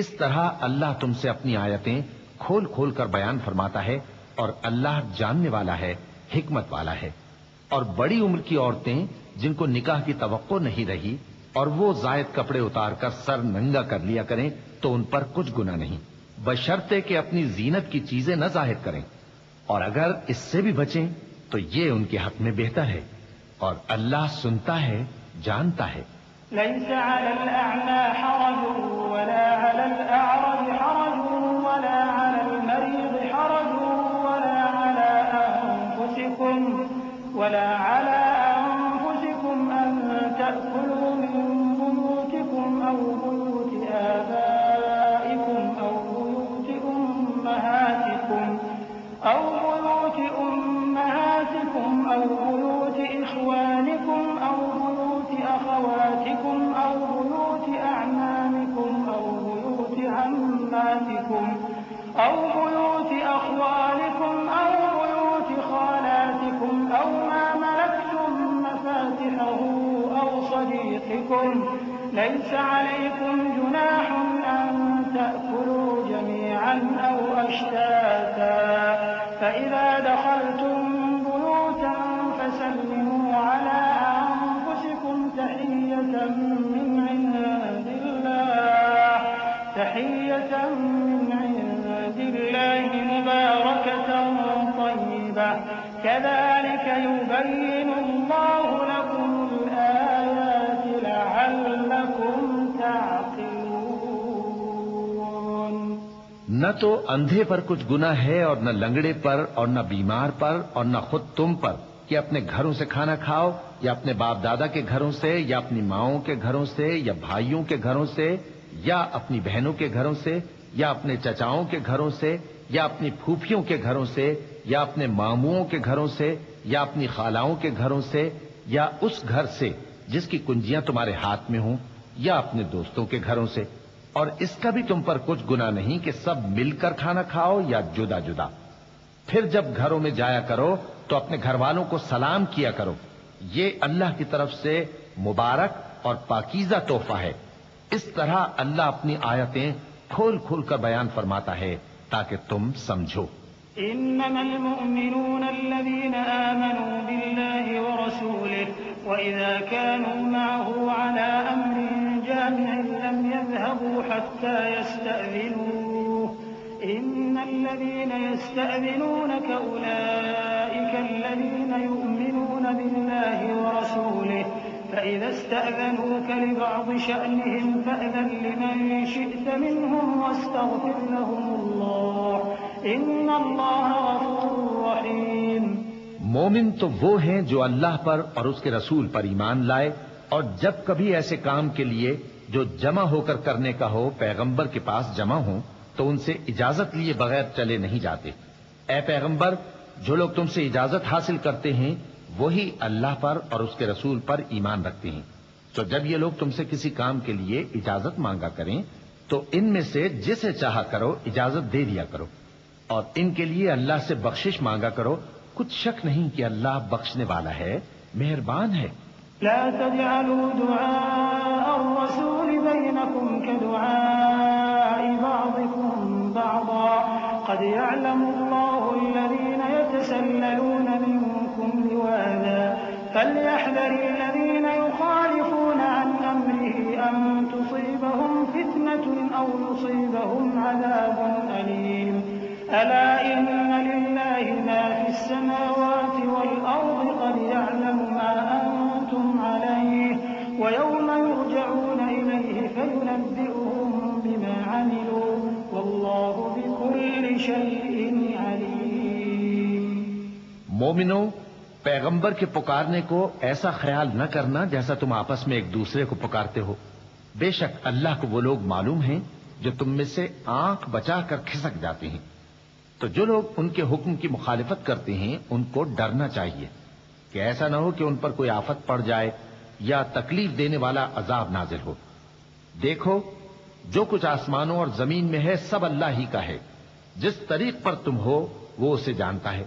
اس طرح اللہ تم سے اپنی آیتیں کھول کھول کر بیان فرماتا ہے اور اللہ جاننے والا ہے، حکمت والا ہے. اور بڑی عمر کی عورتیں جن کو نکاح کی توقع نہیں رہی اور وہ زائد کپڑے اتار کر سر ننگا کر لیا کریں تو ان پر کچھ گناہ نہیں، بشرطے کہ اپنی زینت کی چیزیں نہ ظاہر کریں، اور اگر اس سے بھی بچیں تو یہ ان کے حق میں بہتر ہے، اور اللہ سنتا ہے، جانتا ہے. ليس على الأعمى حرج ولا على الأعرج حرج ولا على المريض حرج ولا على أنفسكم أن تأكلوا من بيوتكم أو بيوت آبائكم أو بيوت أمهاتكم أو بيوت إخوانكم أو بيوت أخواتكم أو بيوت أعمامكم أو بيوت عماتكم أو بيوت أخوالكم أو بيوت خالاتكم أو ما ملكتم مفاتحه أو صديقكم. ليس عليكم جناح أن تأكلوا جميعا أو أشتاتا فإذا دخلتم بيوتا فسلموا على أنفسكم تحية من عند الله مباركة طيبة كذلك يبين الله لكم الآيات لعلكم تعقلون. نہ تو اندھے پر کچھ گناہ ہے اور نہ لنگڑے پر اور نہ بیمار پر اور نہ خود تم پر کہ اپنے گھروں سے کھانا کھاؤ یا اپنے باپ دادا کے گھروں سے یا اپنی ماؤں کے گھروں سے یا بھائیوں کے گھروں سے یا اپنی بہنوں کے گھروں سے یا اپنے چچاؤں کے گھروں سے یا اپنی پھوپھیوں کے گھروں سے یا اپنے ماموؤں کے گھروں سے یا اپنی خالاؤں کے گھروں سے یا اس گھر سے جس کی کنجیاں تمہارے ہاتھ میں ہوں یا اپنے دوستوں کے گھروں سے. اور اس کا بھی تم پر کچھ گناہ نہیں کہ سب مل کر کھانا کھاؤ یا جدا جدا. پھر جب گھروں میں جایا کرو تو اپنے گھر والوں کو سلام کیا کرو، یہ اللہ کی طرف سے مبارک اور پاکیزہ تحفہ ہے. اس طرح اللہ اپنی آیتیں کھول کھول کر بیان فرماتا ہے تاکہ تم سمجھو. إنما المؤمنون الذين آمنوا بالله ورسوله وإذا كانوا معه على أمر جامع لم يذهبوا حتى يستأذنوه إن الذين يستأذنونك أولئك الذين يؤمنون بالله ورسوله فإذا استأذنوك لبعض شأنهم فأذن لمن شئت منهم واستغفر لهم الله إن الله غفور رحيم. مومن تو وہ ہیں جو اللہ پر اور اس کے رسول پر ایمان لائے اور جب کبھی ایسے کام کے لیے جو جمع ہو کر کرنے کا ہو پیغمبر کے پاس جمع ہوں تو ان سے اجازت لیے بغیر چلے نہیں جاتے. اے پیغمبر، جو لوگ تم سے اجازت حاصل کرتے ہیں وہی اللہ پر اور اس کے رسول پر ایمان رکھتے ہیں. تو جب یہ لوگ تم سے کسی کام کے لیے اجازت مانگا کریں تو ان میں سے جسے چاہا کرو اجازت دے دیا کرو، اور ان کے لیے اللہ سے بخشش مانگا کرو. کچھ شک نہیں کہ اللہ بخشنے والا ہے، مہربان ہے. لا تجعلوا دعاء الرسول بينكم كدعاء بعضكم بعضا قد يعلم الله الذين يتسللون منكم لواذا فليحذر الذين يخالفون عن أمره أن تصيبهم فتنة أو يصيبهم عذاب أليم. ألا إن لله ما في السماوات والأرض قد يعلم ما أنتم عليه ويوم يرجعون إليه فينبئهم بما عملوا والله بكل شيء عليم. مومنو، پیغمبر کے پکارنے کو ایسا خیال نہ کرنا جیسا تم آپس میں ایک دوسرے کو پکارتے ہو. بے شک اللہ کو وہ لوگ معلوم ہیں جو تم میں سے آنکھ بچا کر کھسک جاتے ہیں. تو جو لوگ ان کے حکم کی مخالفت کرتے ہیں ان کو ڈرنا چاہیے کہ ایسا نہ ہو کہ ان پر کوئی آفت پڑ جائے یا تکلیف دینے والا عذاب نازل ہو. دیکھو، جو کچھ آسمانوں اور زمین میں ہے سب اللہ ہی کا ہے. جس طریق پر تم ہو وہ اسے جانتا ہے.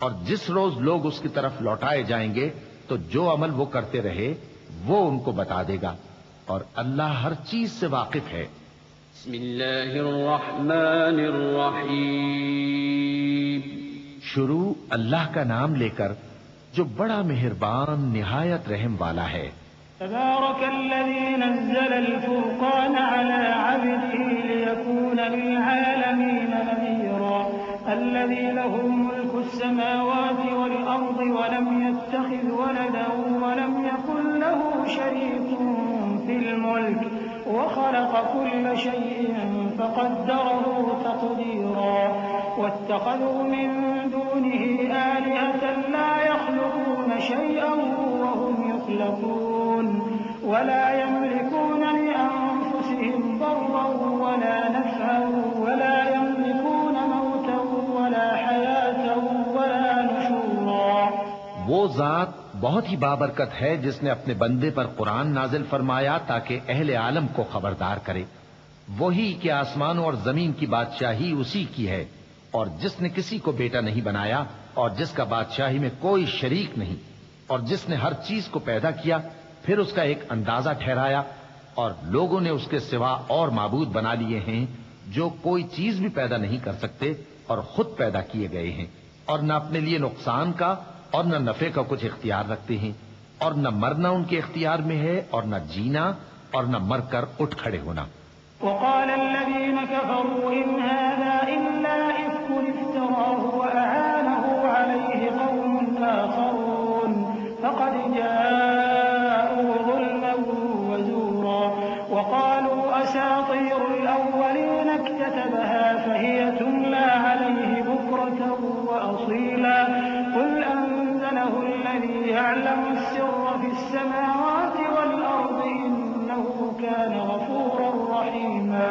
اور جس روز لوگ اس کی طرف لوٹائے جائیں گے تو جو عمل وہ کرتے رہے وہ ان کو بتا دے گا، اور اللہ ہر چیز سے واقف ہے۔ بسم اللہ الرحمن الرحیم۔ شروع اللہ کا نام لے کر جو بڑا مہربان نہایت رحم والا ہے۔ تبارك الذي نزل الفرقان على عبده ليكون للعالمين نذيرا الذي له ملك السماوات والأرض ولم يتخذ ولدا ولم يكن له شريك في الملك وخلق كل شيء فقدره تقديرا واتخذوا من دونه آلهة لا يخلقون شيئا وهم يخلقون ولا يملكون لأنفسهم ضرا ولا نفعا ولا يملكون موتا ولا حياة ولا نشورا۔ وہ ذات بہت ہی بابرکت ہے جس نے اپنے بندے پر قرآن نازل فرمایا تاکہ اہل عالم کو خبردار کرے، وہی کہ آسمانوں اور زمین کی بادشاہی اسی کی ہے، اور جس نے کسی کو بیٹا نہیں بنایا اور جس کا بادشاہی میں کوئی شریک نہیں، اور جس نے ہر چیز کو پیدا کیا پھر اس کا ایک اندازہ ٹھہرایا، اور لوگوں نے اس کے سوا اور معبود بنا لیے ہیں جو کوئی چیز بھی پیدا نہیں کر سکتے اور خود پیدا کیے گئے ہیں، اور نہ اپنے لیے نقصان کا اور نہ نفع کا کچھ اختیار رکھتے ہیں، اور نہ مرنا ان کے اختیار میں ہے اور نہ جینا اور نہ مر کر اٹھ کھڑے ہونا۔ وقال الذين كفروا إن هذا إلا إفك افتراه وأعانه عليه قوم آخرون فقد جاءوا ظلما وزورا وقالوا أساطير الأولين اكتتبها فهي تملى عليه بكرة وأصيلا قل أنزله الذي يعلم السر في السماوات والأرض إنه كان غفورا رحيما۔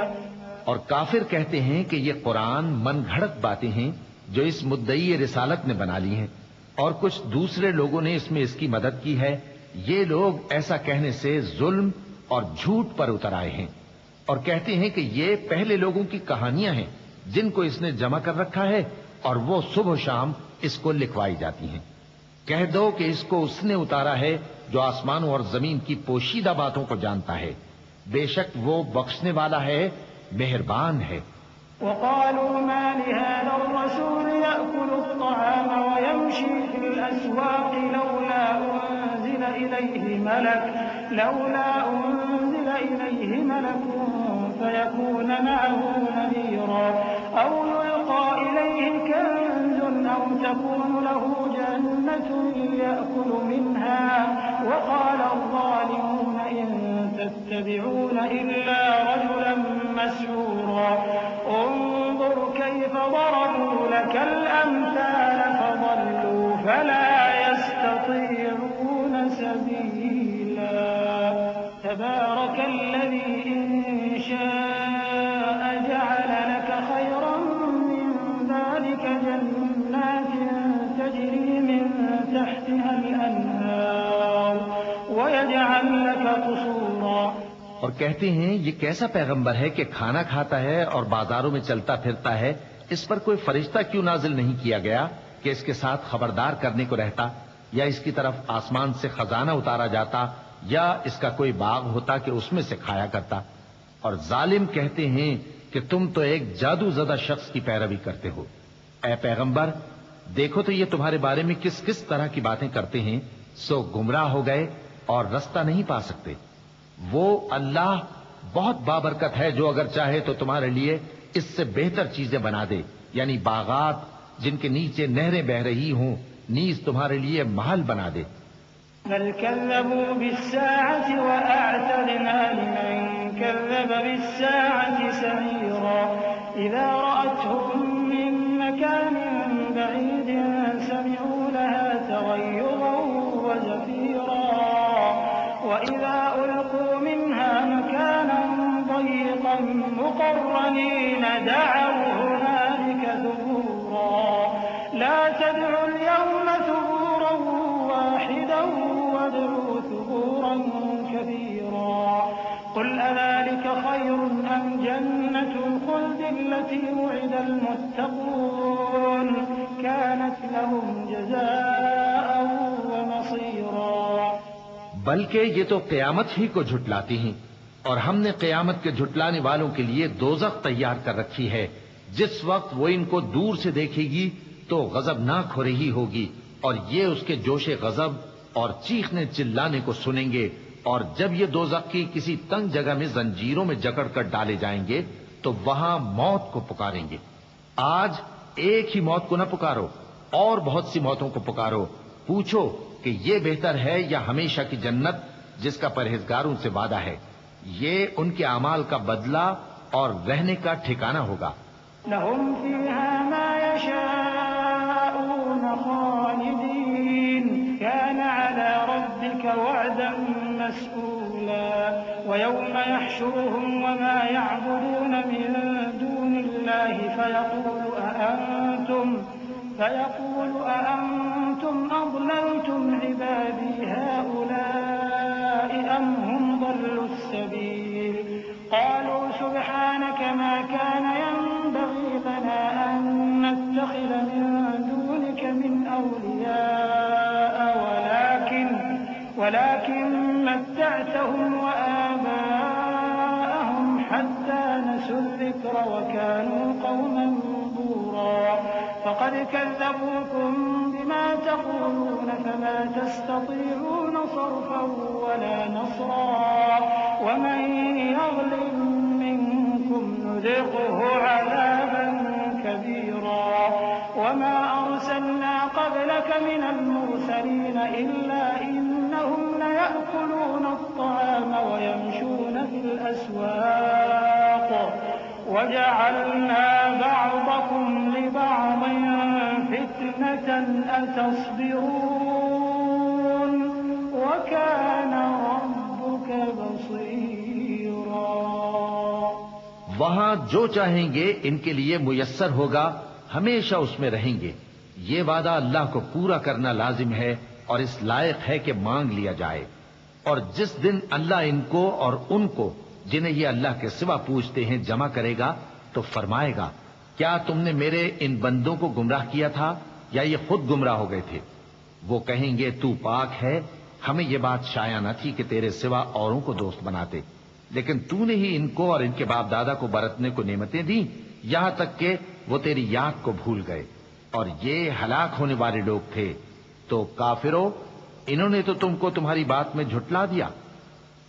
اور کافر کہتے ہیں کہ یہ قرآن من گھڑت باتیں ہیں جو اس مدعی رسالت نے بنا لی ہیں، اور کچھ دوسرے لوگوں نے اس میں اس کی مدد کی ہے۔ یہ لوگ ایسا کہنے سے ظلم اور جھوٹ پر اتر آئے ہیں، اور کہتے ہیں کہ یہ پہلے لوگوں کی کہانیاں ہیں جن کو اس نے جمع کر رکھا ہے اور وہ صبح و شام اس کو لکھوائی جاتی ہیں۔ کہہ دو کہ اس کو اس نے اتارا ہے جو آسمانوں اور زمین کی پوشیدہ باتوں کو جانتا ہے، بے شک وہ بخشنے والا ہے، مہربان ہے۔ وقالوا ما لهذا الرسول يأكل الطعام ويمشي في الأسواق لولا أنزل إليه ملك فيكون معه نذيرا أو يلقى إليه كنز أو تكون له جنة يأكل منها وقال الظالمون إن تتبعون إلا رجلا مسحورا انظر كيف ضربوا لك الأمثال فضلوا فلا يستطيعون سبيلا تبارك الذي إن شاء جعل لك خيرا من ذلك جنات تجري من تحتها الأنهار ويجعل لك قصورا۔ اور کہتے ہیں یہ کیسا پیغمبر ہے کہ کھانا کھاتا ہے اور بازاروں میں چلتا پھرتا ہے، اس پر کوئی فرشتہ کیوں نازل نہیں کیا گیا کہ اس کے ساتھ خبردار کرنے کو رہتا، یا اس کی طرف آسمان سے خزانہ اتارا جاتا، یا اس کا کوئی باغ ہوتا کہ اس میں سے کھایا کرتا۔ اور ظالم کہتے ہیں کہ تم تو ایک جادو زدہ شخص کی پیروی کرتے ہو۔ اے پیغمبر دیکھو تو یہ تمہارے بارے میں کس کس طرح کی باتیں کرتے ہیں، سو گمراہ ہو گئے اور رستہ نہیں پا سکتے۔ وہ اللہ بہت بابرکت ہے جو اگر چاہے تو تمہارے لیے اس سے بہتر چیزیں بنا دے، یعنی باغات جن کے نیچے نہریں بہ رہی ہوں، نیز تمہارے لیے محل بنا دے۔ بل كذبوا بالساعة وأعتدنا لمن كذب بالساعة سعيرا إذا رأتهم من مكان بعيد سمعوا لها تغيظا وزفيرا وإذا ألقوا منها مكانا ضيقا مقرنين دعوا هنالك ثبورا لا تدعوا اليوم ثبورا واحدا وادعوا ثبورا كثيرا قل أذلك خير أم جنة الخلد التي وعد المتقون كانت كانت لهم جزاء ومصيرا. بلکہ یہ تو قیامت ہی کو جھٹلاتی ہیں، اور ہم نے قیامت کے جھٹلانے والوں کے لیے دوزخ تیار کر رکھی ہے. جس وقت وہ ان کو دور سے دیکھے گی تو غضبناک ہو رہی ہوگی، اور یہ اس کے جوش غضب اور چیخنے چلانے کو سنیں گے. اور جب یہ دوزخ کی کسی تنگ جگہ میں زنجیروں میں جکڑ کر ڈالے جائیں گے تو وہاں موت کو پکاریں گے. آج ایک ہی موت کو نہ پکارو، اور بہت سی موتوں کو پکارو. پوچھو کہ یہ بہتر ہے یا ہمیشہ کی جنت جس کا پرہیزگاروں سے وعدہ ہے. یہ ان کے اعمال کا بدلہ اور رہنے کا ٹھکانہ ہوگا. لهم فيها ما يشاءون خالدين كان على ربك وعدا مسئولا. ويوم يحشرهم وما يعبدون من دون الله فيقول أأنتم أضللتم عبادي هؤلاء أم هم ضلوا السبيل. قالوا سبحانك ما كان ينبغي لنا أن نتخذ من دونك من أولياء ولكن متعتهم وآباءهم حتى نسوا الذكر وكانوا قوما بورا. فقد كذبوكم بما تقولون فما تستطيعون صرفا ولا نصرا. ومن يظلم منكم نذقه عذابا كبيرا. وما أرسلنا قبلك من المرسلين إلا إنهم ليأكلون الطعام ويمشون في الأسواق وجعلنا بعضكم لبعض فتنة أتصبرون وكان ربك بصيرا. وہاں جو چاہیں گے ان کے لیے میسر ہوگا، ہمیشہ اس میں رہیں گے. یہ وعدہ اللہ کو پورا کرنا لازم ہے اور اس لائق ہے کہ مانگ لیا جائے. اور جس دن اللہ ان کو اور ان کو جنہیں یہ اللہ کے سوا پوچھتے ہیں جمع کرے گا تو فرمائے گا، کیا تم نے میرے ان بندوں کو گمراہ کیا تھا یا یہ خود گمراہ ہو گئے تھے؟ وہ کہیں گے تو پاک ہے، ہمیں یہ بات شایع نہ تھی کہ تیرے سوا اوروں کو دوست بناتے، لیکن تو نے ہی ان کو اور ان کے باپ دادا کو برتنے کو نعمتیں دی، یہاں تک کہ وہ تیری یاد کو بھول گئے، اور یہ ہلاک ہونے والے لوگ تھے. تو کافرو، انہوں نے تو تم کو تمہاری بات میں جھٹلا دیا.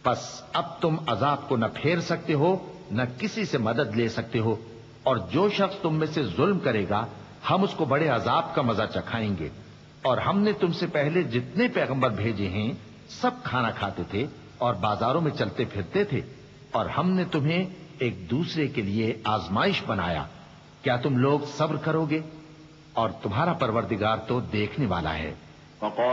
پس اب تم عذاب کو نہ پھیر سکتے ہو نہ کسی سے مدد لے سکتے ہو، اور جو شخص تم میں سے ظلم کرے گا ہم اس کو بڑے عذاب کا مزہ چکھائیں گے. اور ہم نے تم سے پہلے جتنے پیغمبر بھیجے ہیں سب کھانا کھاتے تھے اور بازاروں میں چلتے پھرتے تھے، اور ہم نے تمہیں ایک دوسرے کے لیے آزمائش بنایا. کیا تم لوگ صبر کرو گے؟ اور تمہارا پروردگار تو دیکھنے والا ہے.